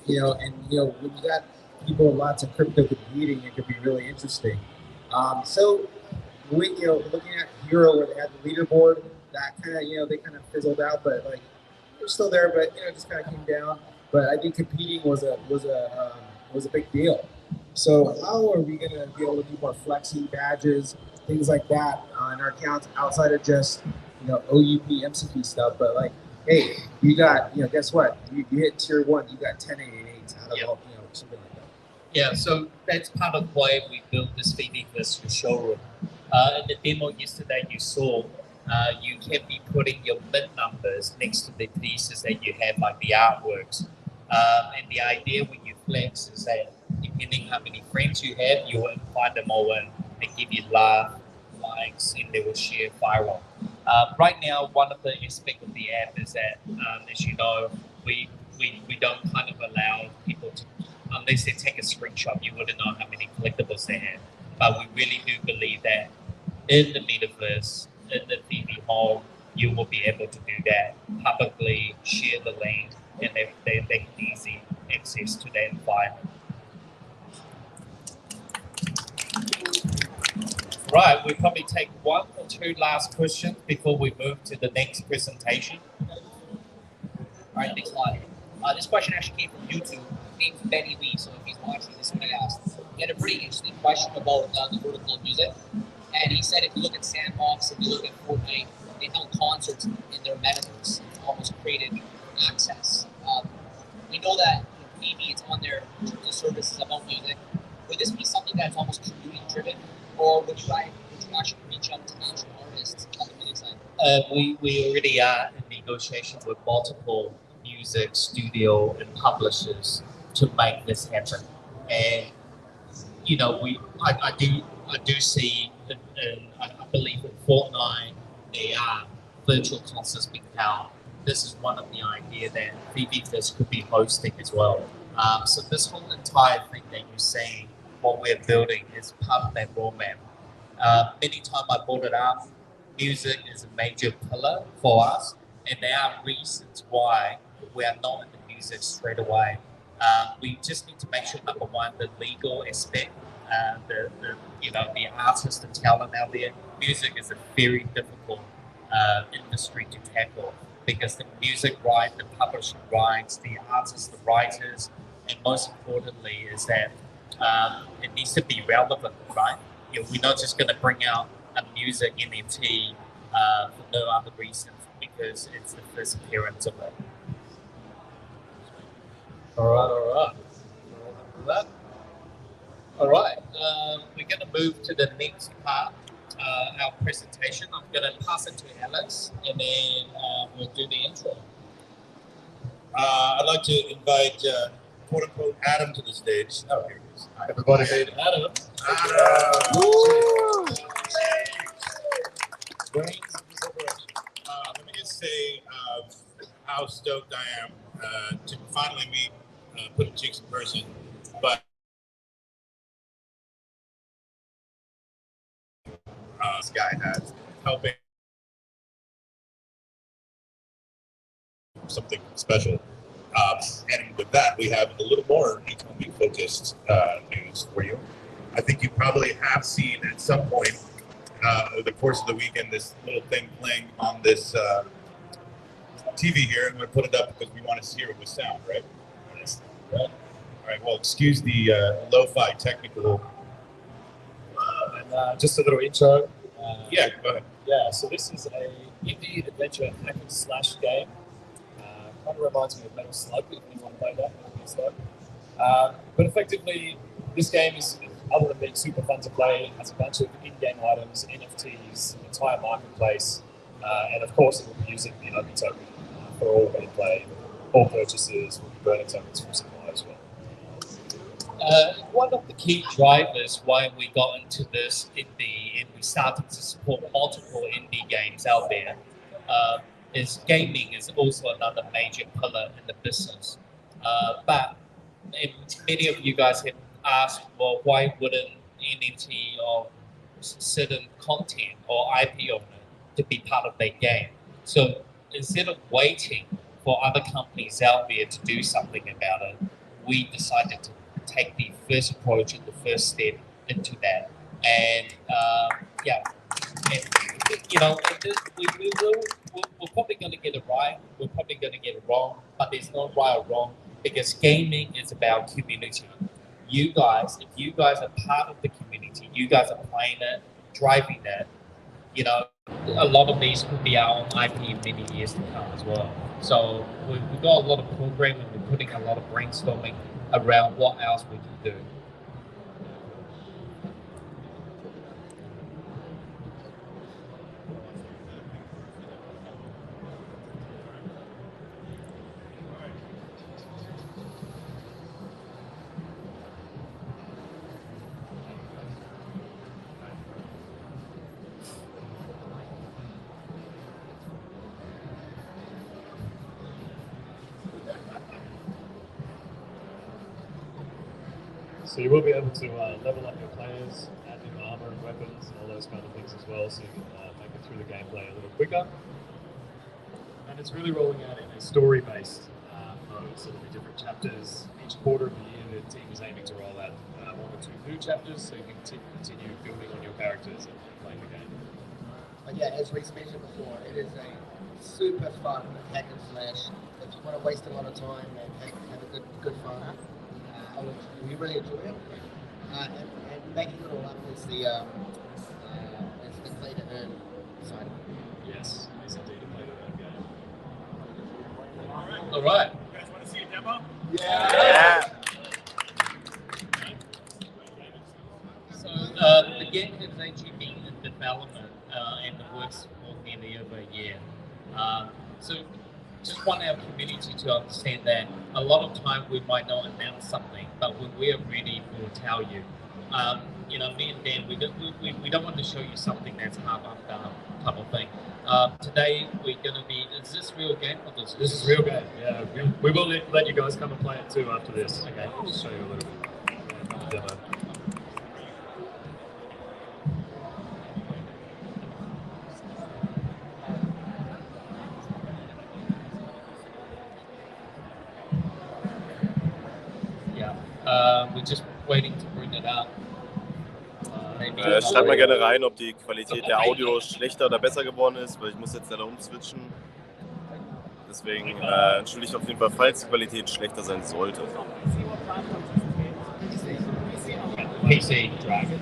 You know, and you know, when you got people lots of crypto competing, it could be really interesting. So when, you know, looking at Hero where they had the leaderboard, that kind of, you know, they kind of fizzled out, but like they're still there, but you know, just kind of came down. But I think competing was a big deal. So how are we gonna be able to do more flexing badges, things like that on our accounts outside of just, you know, OUP, MCP stuff? But like, hey, you got, you know, guess what? You hit tier 1, you got 10 888s out of, you know, something like that. Yeah, so that's part of why we built this VeVe virtual showroom. In the demo yesterday, you saw you can be putting your mint numbers next to the pieces that you have, like the artworks. And the idea when you flex is that depending how many friends you have, you will invite them all in and give you love, likes, and they will share viral. Right now, one of the aspects of the app is that, as you know, we don't kind of allow people to, unless they take a screenshot, you wouldn't know how many collectibles they have. But we really do believe that in the metaverse, in the VeVe home, you will be able to do that publicly, share the link, and they can easy access to that environment. Right, we'll probably take 1 or 2 last questions before we move to the next presentation. All right, next one. This question actually came from YouTube. Name's Benny Lee, so if he's watching, this is what he asked. He had a pretty interesting question about the vertical music. And he said if you look at Sandbox, if you look at Fortnite, they held concerts in their metaverse and almost created access. We know that maybe it's on their services about music. Would this be something that's almost community driven, or would you actually reach out to national artists on the music side? We already are in negotiation with multiple music studio and publishers to make this happen. And you know, I do see, I believe in Fortnite, there are virtual concerts being held. This is one of the ideas that VeVe could be hosting as well. So this whole entire thing that you're saying, what we're building is part of that roadmap. Many times I brought it up, music is a major pillar for us, and there are reasons why we are not in the music straight away. We just need to make sure, number one, the legal aspect, the artists, the talent out there. Music is a very difficult industry to tackle because the music rights, the publishing rights, the artists, the writers, and most importantly is that it needs to be relevant, right? You know, we're not just going to bring out a music NFT for no other reason because it's the first appearance of it. All right. We're going to move to the next part, our presentation. I'm going to pass it to Alex, and then we'll do the intro. I'd like to invite, quote unquote, Adam to the stage. Oh, here he is. Hi, everybody. Adam. Woo! Let me just say how stoked I am to finally meet Put Cheeks in person. But this guy has helping something special. And with that, we have a little more economy-focused news for you. I think you probably have seen at some point over the course of the weekend this little thing playing on this TV here. I'm going to put it up because we want to hear it with sound, right? All right. Well, excuse the lo-fi technical. And just a little intro. Yeah, go ahead. Yeah, so this is a indie adventure hack and slash game. Kind of reminds me of Metal Slug, if you want to play that, Metal Slug. But effectively, this game is, other than being super fun to play, has a bunch of in-game items, NFTs, entire marketplace, and of course it will be using the OMI token for all gameplay, all purchases, will be burning tokens from supply as well. One of the key drivers why we got into this indie and we started to support multiple indie games out there is gaming is also another major pillar in the business. But many of you guys have asked, well, why wouldn't NFT or certain content or IP owner to be part of their game? So instead of waiting for other companies out there to do something about it, we decided to take the first approach and the first step into that. And we're probably going to get it right, we're probably going to get it wrong, but there's no right or wrong because gaming is about community. You guys, if you guys are part of the community, you guys are playing it, driving it, you know, a lot of these could be our own IP in many years to come as well. So we've got a lot of programming, we're putting a lot of brainstorming around what else we can do. So you will be able to level up your players, add new armor and weapons and all those kind of things as well, so you can make it through the gameplay a little quicker. And it's really rolling out in a story-based mode, so there'll be different chapters. Each quarter of the year, the team is aiming to roll out 1 or 2 new chapters, so you can continue building on your characters and playing the game. But yeah, as Reese mentioned before, it is a super fun hack and slash. If you want to waste a lot of time and have a good fun, we really enjoy it. And backing it all up is the play to earn side of it. Yes, it's indeed a play to earn game. All right. You guys want to see a demo? Yeah. So the game has actually been in development and it works for nearly over a year. So just want our community to understand that a lot of time we might not announce something, but when we are ready, we'll tell you. You know, me and Dan, we don't want to show you something that's half undone type of thing. Today we're going to be, is this real game or this? This is real game, yeah. We will let you guys come and play it too after this. Okay, I'll just show you a little bit. Demo. We're just waiting to bring it up. Schreibt mal gerne rein, ob die Qualität der Audio schlechter oder besser geworden ist, weil ich muss jetzt leider umswitchen. Deswegen entschuldigt auf jeden Fall, falls die Qualität schlechter sein sollte. PC Dragon.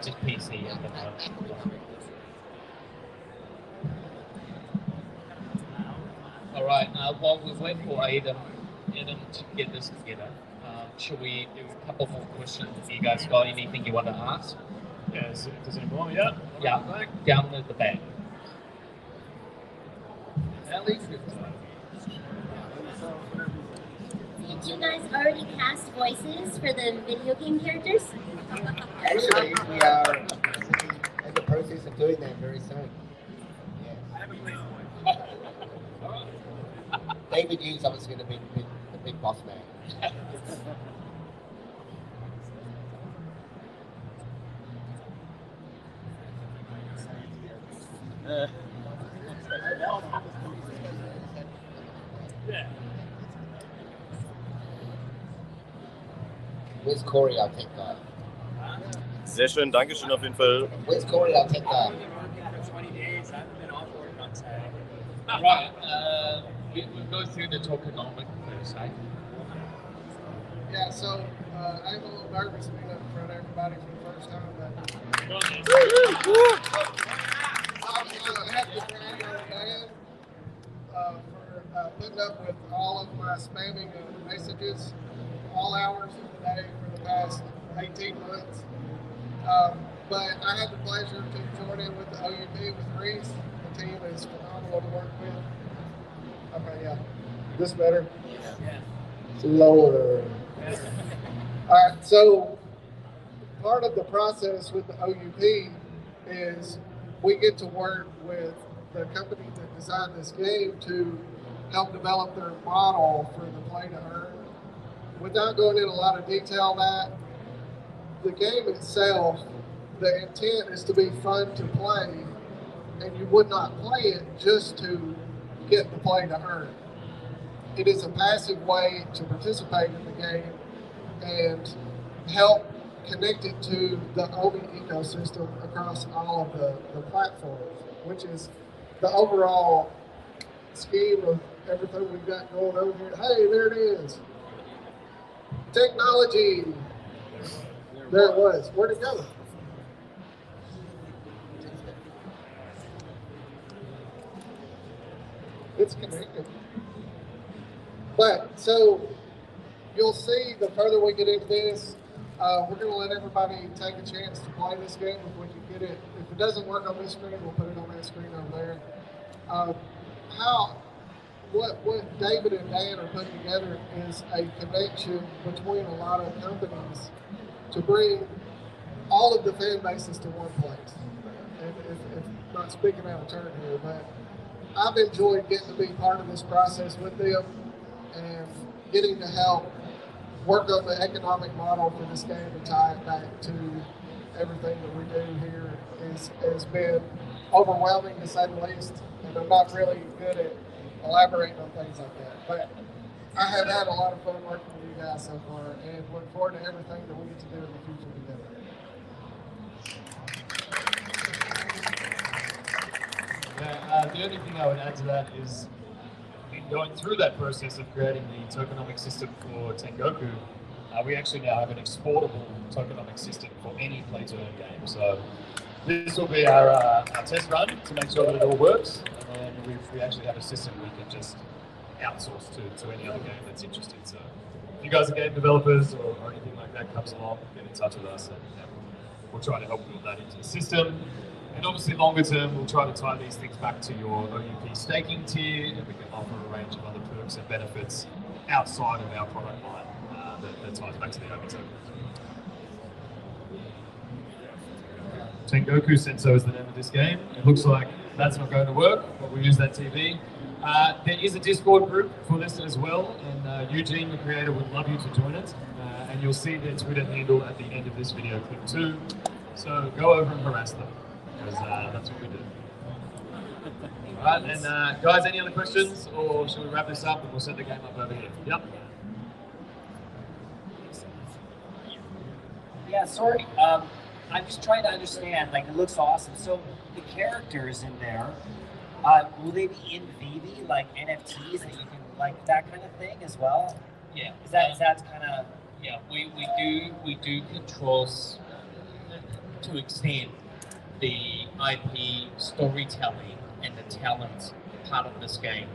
Just PC at the moment. All right. While we wait for Adam to get this together, should we do a couple more questions? If you guys got anything you want to ask? Yeah. Does any more? Yeah. Yeah. Down at the back. Did you guys already cast voices for the video game characters? Actually, we are in the process of doing that very soon. Yeah. David Hughes obviously going to be the big boss man. Where's Corey? I'll take that. Sehr schön, Dankeschön auf jeden Fall. Where's Corey? I'll take that. For 20 days, I haven't been off work on Saturday. Right, we'll go through the tokenomic side. Yeah, so I'm a little nervous being up in front of everybody for the first time, but I have to brag on Dan for putting up with all of my spamming messages all hours of the day for the past 18 months. But I had the pleasure to join in with the OUP with Reese. The team is phenomenal to work with. Okay, yeah. This better? Yeah. Lower. All right, so part of the process with the OUP is we get to work with the company that designed this game to help develop their model for the play to earn. Without going into a lot of detail, that the game itself, the intent is to be fun to play, and you would not play it just to get the play to earn. It is a passive way to participate in the game and help connect it to the OMI ecosystem across all of the platforms, which is the overall scheme of everything we've got going on here. Hey, there it is. Technology. There it was. Where'd it go? It's connected. But so you'll see the further we get into this, we're going to let everybody take a chance to play this game if we can get it. If it doesn't work on this screen, we'll put it on that screen over there. What David and Dan are putting together is a connection between a lot of companies to bring all of the fan bases to one place. And if not speaking out of turn here, but I've enjoyed getting to be part of this process with them and getting to help work on the economic model for this game and tie it back to everything that we do here. Has been overwhelming to say the least, and I'm not really good at elaborating on things like that. But I have had a lot of fun working with you guys so far, and look forward to everything that we get to do in the future together. Yeah, the only thing I would add to that is in going through that process of creating the tokenomic system for Tengoku, we actually now have an exportable tokenomic system for any play-to-earn game. So this will be our test run to make sure that it all works, and then we actually have a system we can just outsource to any other game that's interested. So if you guys are game developers or anything like that comes along, get in touch with us, and we'll try to help build that into the system. And obviously longer term, we'll try to tie these things back to your OUP staking tier, and we can offer a range of other perks and benefits outside of our product line that ties back to the OMI token. Tengoku Senso is the name of this game. It looks like that's not going to work, but we'll use that TV. There is a Discord group for this as well, and Eugene, the creator, would love you to join it. And you'll see their Twitter handle at the end of this video clip too. So go over and harass them, because that's what we do. All right, and guys, any other questions, or should we wrap this up and we'll set the game up over here? Yep. Yeah, sorry. I'm just trying to understand. Like, it looks awesome. So the characters in there, will they be in VeVe, like NFTs that you can, like that kind of thing as well? Yeah. Is that kind of? Yeah, we do control to extend the IP storytelling and the talent part of this game.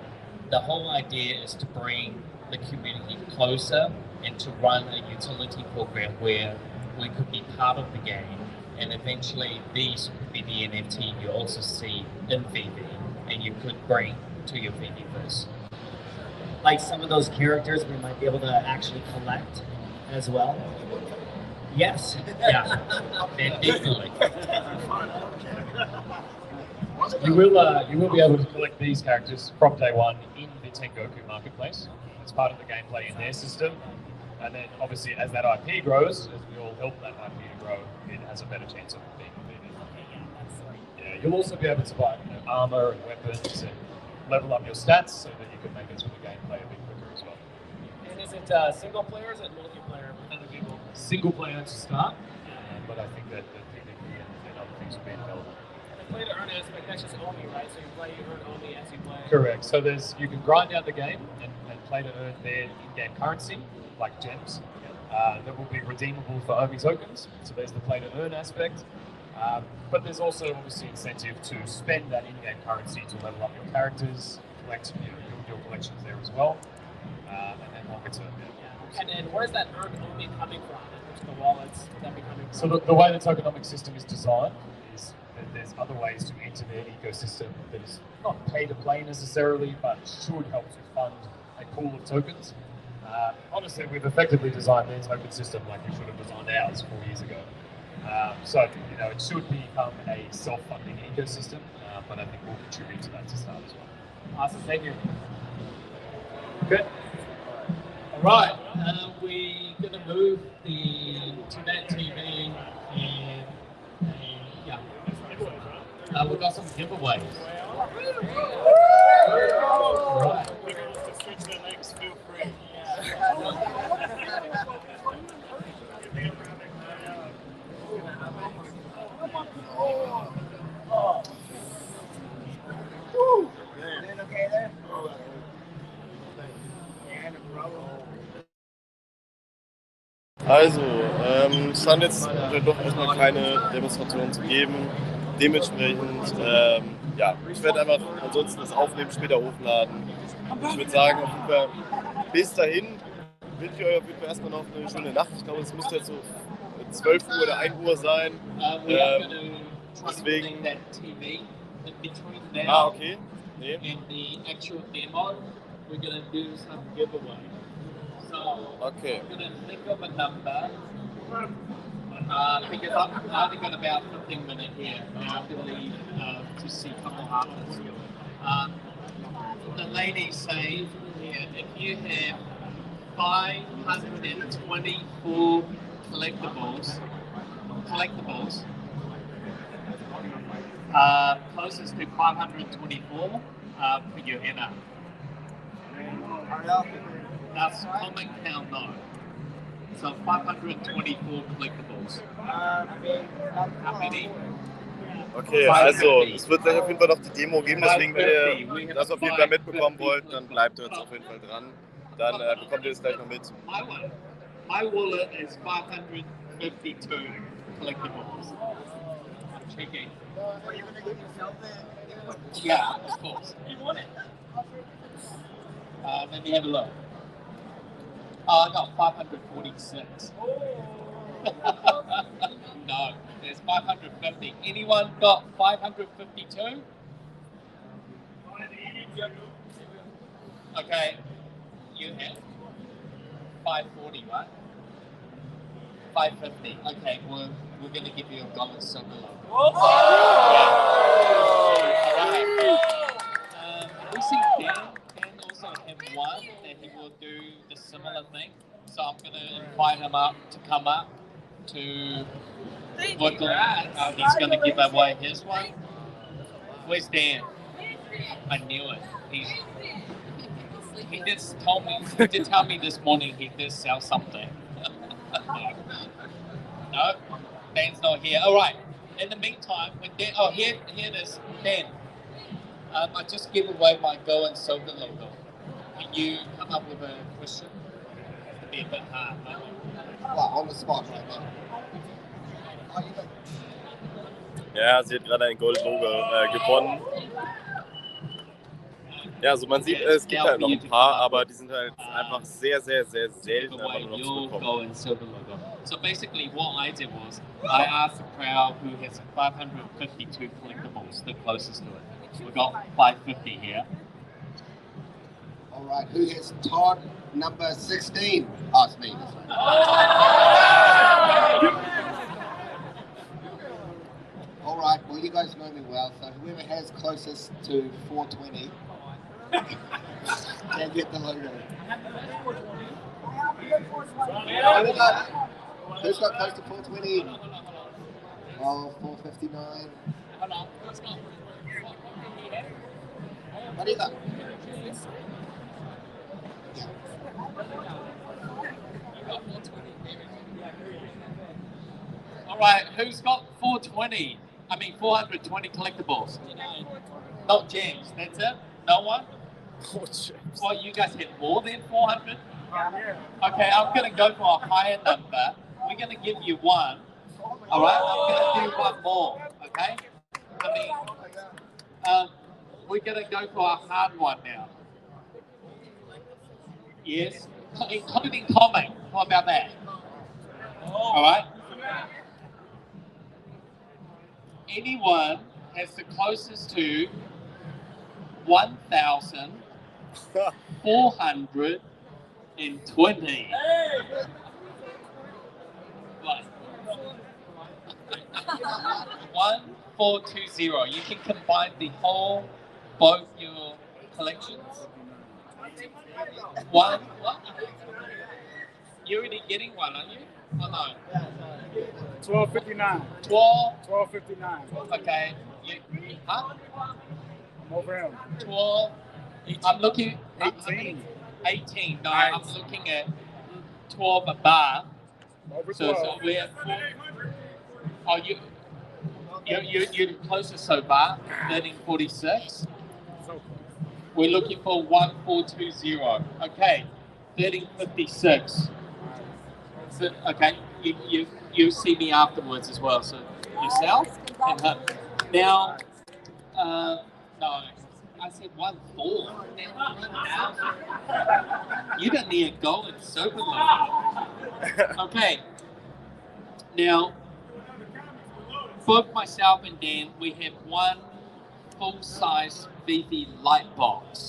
The whole idea is to bring the community closer and to run a utility program where we could be part of the game, and eventually these could be the NFT you also see in VeVe and you could bring to your VeVeverse. Like some of those characters we might be able to actually collect as well? Yes. Yeah. Definitely. You will be able to collect these characters from day one in the Tengoku marketplace. It's part of the gameplay in their system. And then obviously as that IP grows, as we all help that IP to grow, it has a better chance of being VeVe. Yeah, you'll also be able to buy, armor and weapons and level up your stats so that you can make it through the gameplay a bit quicker as well. And is it single player or is it multiplayer with other people? Single player to start, but I think that the PvP and other things will be developed. And the play to earn aspect, that's just OMI, right? So you earn OMI as you play. Correct. So you can grind out the game and play to earn their in-game currency, like gems, that will be redeemable for OMI tokens. So there's the play to earn aspect. But there's also obviously incentive to spend that in-game currency to level up your characters, build your collections there as well, and then longer term. And then where's that earned OMI coming from? Which the wallets that be coming from? So the way the tokenomic system is designed is that there's other ways to enter their ecosystem that is not pay to play necessarily, but should help to fund a pool of tokens. Honestly, we've effectively designed their token system like we should have designed ours 4 years ago. So it should become a self-funding ecosystem, but I think we'll contribute to that to start as well. Awesome, thank you. Good. All right, we're going to move to that TV and yeah, we've got some giveaways. All right. To switch the next, feel free. Okay there? Also, es scheint jetzt doch erstmal keine Demonstration zu geben. Dementsprechend, ja, ich werde einfach ansonsten das Aufnehmen später hochladen. Ich würde sagen, auf jeden Fall bis dahin wünsche ich euch auf jeden Fall erstmal noch eine schöne Nacht. Ich glaube, es müsste jetzt so 12 Uhr oder 1 Uhr sein. Deswegen. Okay. Nee. In the actual demo, we're going to do some giveaway. So, okay. I'm going to think of a number. Because I've only got about 15 minutes here. I have to leave to see a couple artists. The lady says here, if you have 524 collectibles, closest to 524, put your hand up. That's common count no. So 524 collectibles. How many? Okay, also es wird gleich auf jeden Fall noch die Demo geben, deswegen wenn ihr das auf jeden Fall mitbekommen wollt, dann bleibt ihr jetzt auf jeden Fall dran. Dann bekommt ihr das gleich noch mit. My wallet is 552 collectibles. I'm checking. Are you going to give yourself that? Yeah, of course. You want it? Let me have a look. I got 546. No, there's 550. Anyone got 552? Okay, you have 540, right? 550. Okay, we're going to give you a gold silver logo. We see Dan also have one that he will do the similar thing. So I'm going to invite him up to come up to work on. He's going to give away his one. Where's Dan? I knew it. He did tell me this morning he did sell something. No, Dan's not here. All right. In the meantime, when Dan, here it is. Dan, I just gave away my Go and Silver logo. Can you come up with a question? It'll be a bit hard. Wow, on the spot right now. Ja, sie hat gerade ein Gold-Logo gewonnen. Ja, also man sieht, es gibt halt noch ein paar, aber die sind halt einfach sehr, sehr, sehr selten, aber nur noch zu bekommen. So basically what I did was, I asked the crowd who has 552 collectibles, the closest to it. We got 550 here. All right, who has Todd number 16? Ask me. All right, well, you guys know me well, so whoever has closest to 420 can get the logo. Who's got close to 420? Oh, 459. What do you got? All right, who's got 420? 420 collectibles. Not gems, that's it? No one? Well, you guys had more than 400? Okay, I'm going to go for a higher number. We're going to give you one. All right, I'm going to do one more, okay? We're going to go for a hard one now. Yes, including comic. What about that? All right. Anyone has the closest to 1,420. What? 1420. You can combine both your collections. One. What? You're already getting one, aren't you? Oh no. 12.59. 12. 12.59. Okay. Huh? I'm over him. 12. I'm looking. 18. 18. No, I'm looking at 12 above. Over 12. So we're. Oh, you're closest so far. 1346. We're looking for 1420. Okay. 1356. So, okay. You see me afterwards as well. So yourself and her. Now. No. I said 1,400. You don't need a gold and silver level. Okay. Now, both myself and Dan, we have one full-size VeVe light box.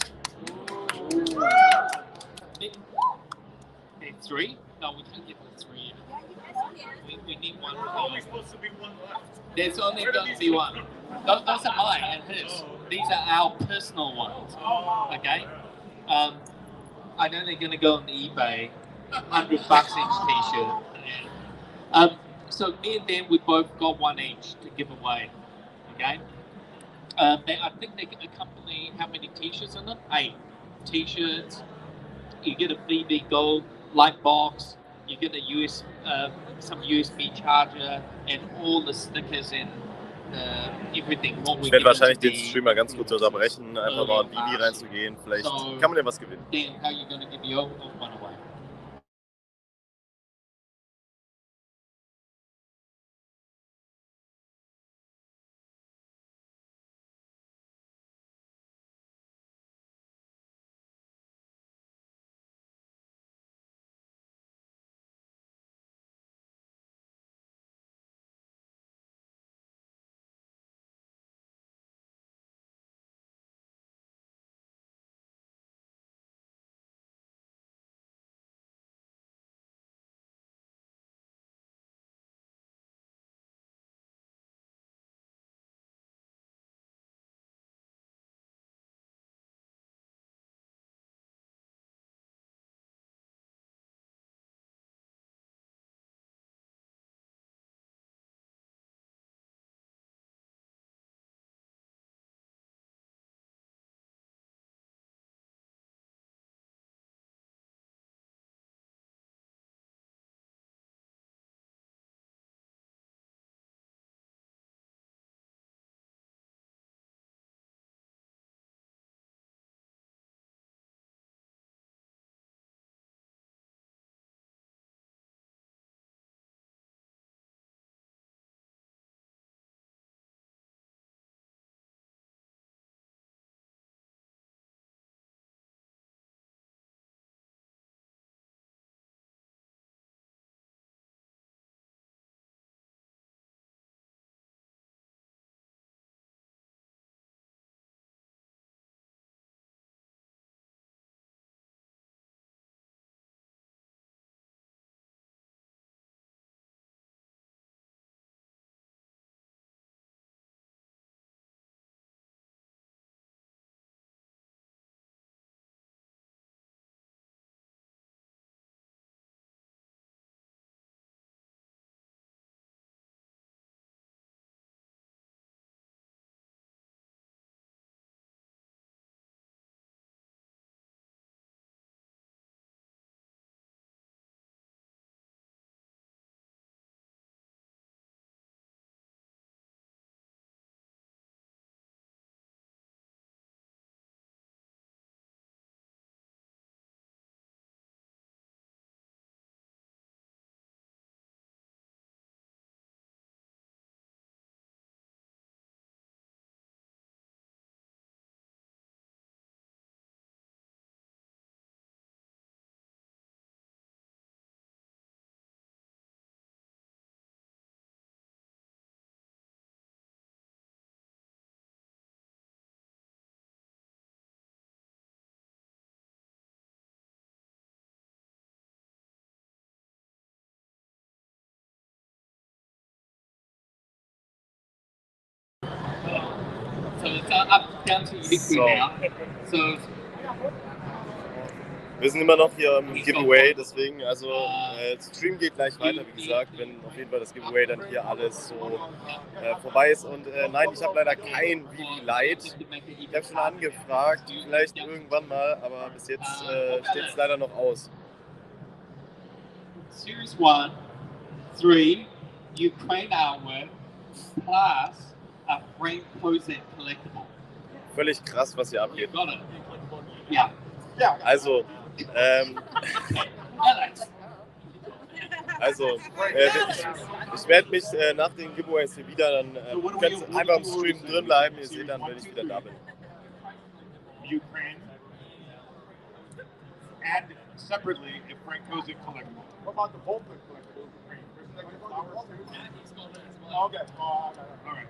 And 3? No, we can't get the 3. We need one. There's only supposed to be one left. There's only going to be one. Those are mine and his. These are our personal ones. Okay? I know they're going to go on eBay. $100 each t-shirt. So me and Dan, we both got one each to give away. Okay? I think they accompany how many t-shirts in them? 8 t-shirts. You get a VeVe Gold light box. You get some USB charger and all the stickers and everything. Ich werde wahrscheinlich den Stream mal ganz kurz unterbrechen, einfach mal in VeVe reinzugehen. Vielleicht kann man ja was gewinnen. Dan, how are you going to give your one away? up down to you So. now. So Wir sind immer noch hier im Giveaway, deswegen, also Stream geht gleich weiter, wie gesagt, wenn auf jeden Fall das Giveaway dann hier alles so vorbei ist. Und nein, ich habe leider kein VeVe Lite. Ich habe schon angefragt, vielleicht irgendwann mal, aber bis jetzt steht es leider noch aus. Series 1, 3 Ukraine artwork plus a frame closet collectible. Völlig krass, was hier abgeht. Got it. Yeah. Also, ich werde mich nach den Giveaways hier wieder, dann könnt ihr einfach im Stream drin bleiben, ihr seht dann, wenn ich wieder da bin. Ukraine. And separately, if Frank Kozik collectible. What about the Volpin collectible? Isn't that good flowers too? Okay. All right.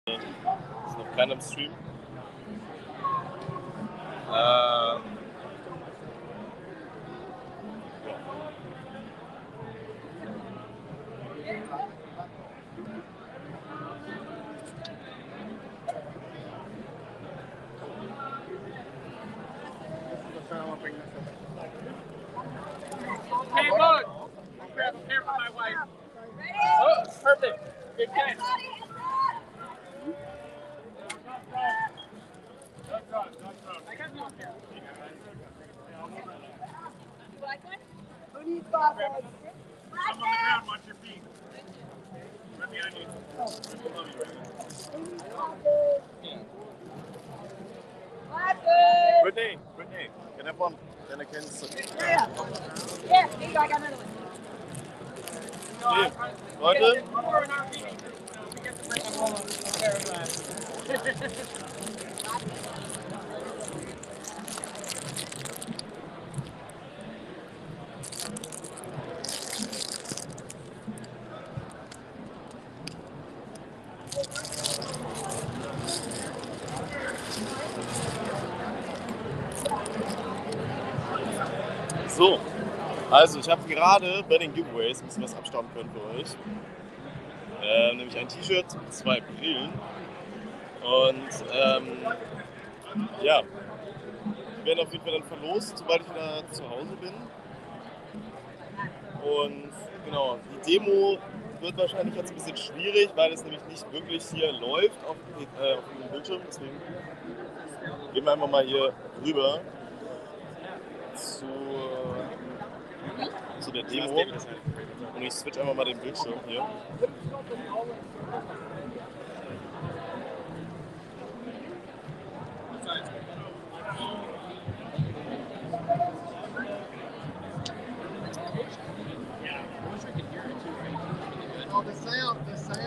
ist noch keiner im Stream. Hey, look! I'll grab a pair for my wife. Oh, perfect. Good catch. I got no pair. Who needs five boys? I'm on the ground, watch your feet. Right behind you. I love you right now. Brittany, can I have one? Then I can sit. Yeah, here you go, I got another one. Leute, so, also ich habe gerade bei den Giveaways ein bisschen was abstauben können für euch. Nämlich ein T-Shirt mit 2 Brillen. Und ja, die werden auf jeden Fall dann verlost, sobald ich wieder zu Hause bin. Und genau, die Demo wird wahrscheinlich jetzt ein bisschen schwierig, weil es nämlich nicht wirklich hier läuft auf dem Bildschirm. Deswegen gehen wir einfach mal hier rüber zu der Demo. Und ich switch einfach mal den Bildschirm hier.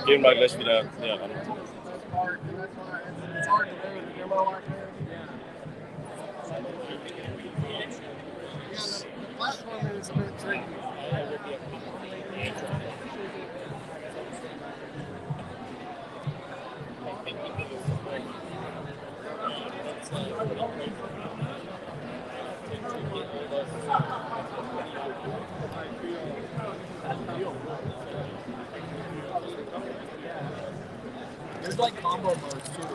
Gehen wir gleich wieder näher ran. There's like combo modes too.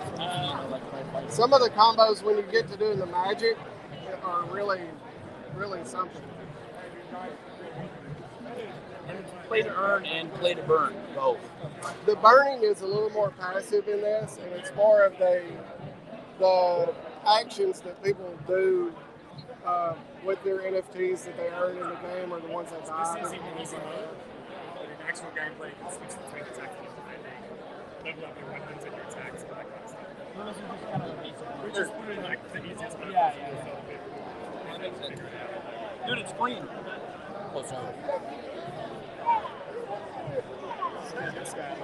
Some of the combos when you get to doing the magic are really, really something. And it's play to earn and play to burn, both. The burning is a little more passive in this, and it's more of the actions that people do with their NFTs that they earn in the game are the ones that buy. This is even easy mode, but in actual gameplay, you can switch between attacks and defending, level up your weapons and your attacks and that kind of stuff. We just put it in like the easiest mode. Yeah. Dude, it's clean. Close on. This guy.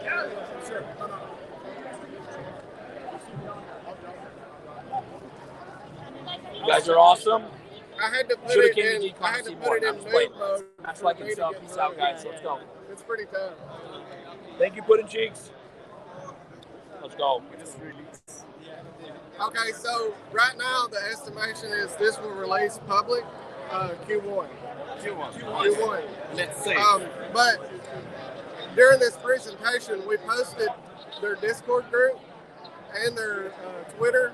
Yeah, sure. You guys are awesome. I had to put Should've it came to in. Decon I had to see put more. it in I'm just playing. mood mode. That's like it's up. Peace out, guys. Let's go. It's pretty tough. Thank you, Pudding Cheeks. Let's go. Okay, so right now the estimation is this will release public Q1. Q1. Let's see. But during this presentation, we posted their Discord group and their Twitter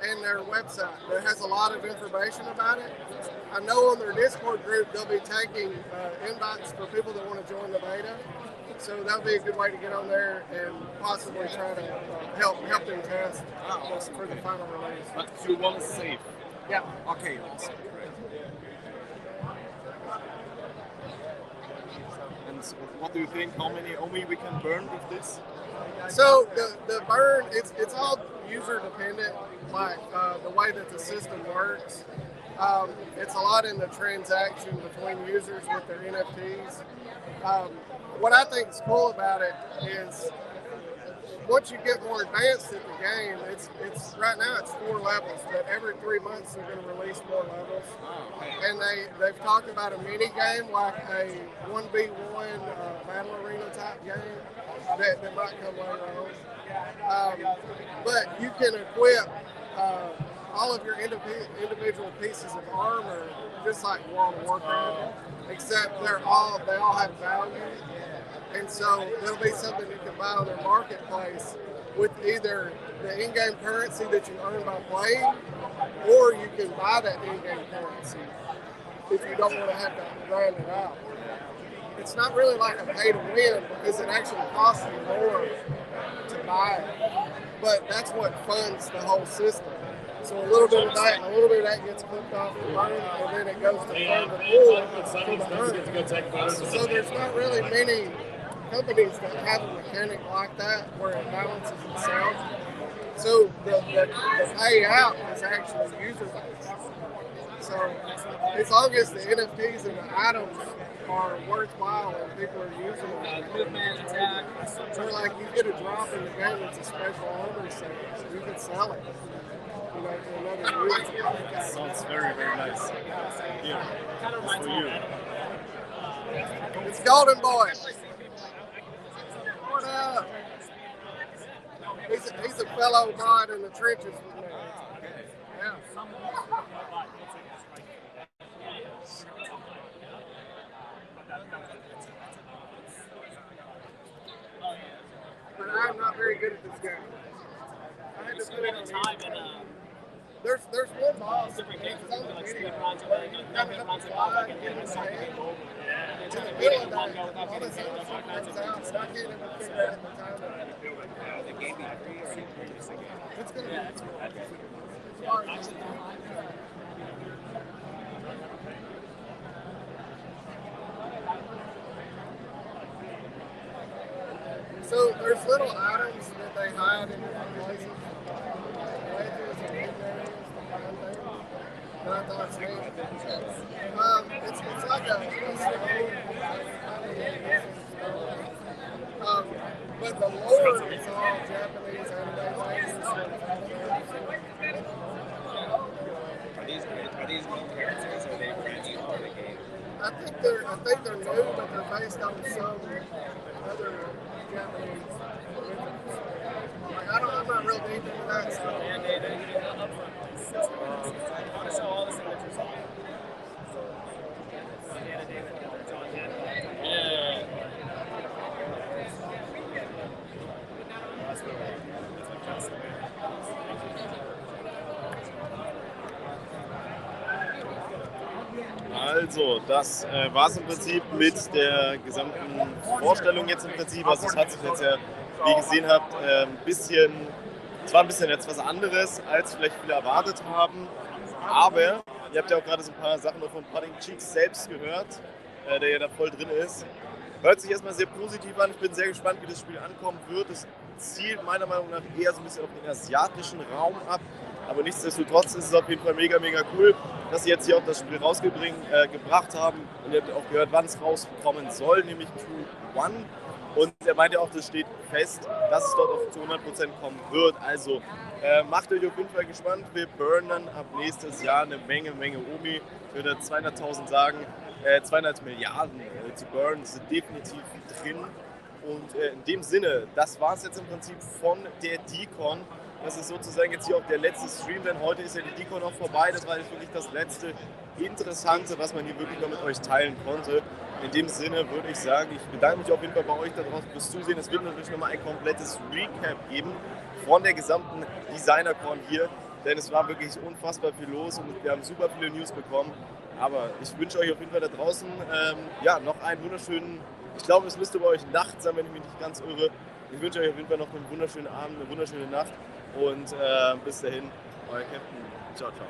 and their website that has a lot of information about it. I know on their Discord group they'll be taking invites for people that want to join the beta. So that'll be a good way to get on there and possibly try to help them test for the final release. But Q1 is safe. Yeah. Okay, awesome. And what do you think? How many OMI we can burn with this? So the burn, it's all user dependent, like the way that the system works. It's a lot in the transaction between users with their NFTs. What I think is cool about it is once you get more advanced at the game, it's right now it's 4 levels, but every 3 months they're going to release more levels. And they've talked about a mini game like a 1v1 battle arena type game that might come later on. But you can equip all of your individual pieces of armor just like World of Warcraft, except they all have value. And so there'll be something you can buy on their marketplace with either the in-game currency that you earn by playing, or you can buy that in-game currency if you don't want to have to grind it out. It's not really like a pay to win because it actually costs you more to buy it. But that's what funds the whole system. So a little bit of that gets clipped off the burn, and then it goes to fund the pool for the earn. So there's not really many companies that have a mechanic like that where it balances itself. So the payout is actually user based. So as long as the NFTs and the items are worthwhile and people are using them, so like you get a drop in the game that's a special armor set, you can sell it. You know, to another user. Sounds very, very nice. Yeah, it's for you. It's Golden Boy. What up? He's a fellow mod in the trenches with me. Yeah. But I'm not very good at this game. I had to put it on time. There's one boss. It's on the video. You kind of have to fly in the sand. In the middle of that, all this other stuff comes out, so I can't even figure out the time. The game be free or purchase the game? It's going to be So there's little items that they hide in different places. Ledges and hidden areas to find there. And I thought it's neat. It's like a stone. But the lore is all Japanese anime. Are these new characters or are they brand new for the game? I think they're new, but they're based on some other Japanese. Like, I'm not real deep into that stuff. All the signatures on. Yeah. Also, das war es im Prinzip mit der gesamten Vorstellung jetzt im Prinzip. Also es hat sich jetzt ja, wie ihr gesehen habt, es war ein bisschen jetzt was anderes, als vielleicht viele erwartet haben. Aber ihr habt ja auch gerade so ein paar Sachen von Pudding Cheeks selbst gehört, der ja da voll drin ist. Hört sich erstmal sehr positiv an. Ich bin sehr gespannt, wie das Spiel ankommen wird. Es zielt meiner Meinung nach eher so ein bisschen auf den asiatischen Raum ab. Aber nichtsdestotrotz ist es auf jeden Fall mega, mega cool, dass sie jetzt hier auch das Spiel rausgebracht haben. Und ihr habt auch gehört, wann es rauskommen soll, nämlich Q1. Und er meinte auch, das steht fest, dass es dort auch zu 100% kommen wird. Also macht euch auf jeden Fall gespannt. Wir burnen ab nächstes Jahr eine Menge OMI. Ich würde 200.000 sagen, 200 Milliarden zu burnen sind definitiv drin. Und in dem Sinne, das war es jetzt im Prinzip von der DCon. Das ist sozusagen jetzt hier auch der letzte Stream, denn heute ist ja die DCon noch vorbei. Das war jetzt wirklich das letzte Interessante, was man hier wirklich noch mit euch teilen konnte. In dem Sinne würde ich sagen, ich bedanke mich auf jeden Fall bei euch da draußen fürs Zusehen. Es wird natürlich nochmal ein komplettes Recap geben von der gesamten Designer-Con hier, denn es war wirklich unfassbar viel los und wir haben super viele News bekommen. Aber ich wünsche euch auf jeden Fall da draußen noch einen wunderschönen, ich glaube, es müsste bei euch Nacht sein, wenn ich mich nicht ganz irre. Ich wünsche euch auf jeden Fall noch einen wunderschönen Abend, eine wunderschöne Nacht und bis dahin, euer Captain. Ciao, ciao.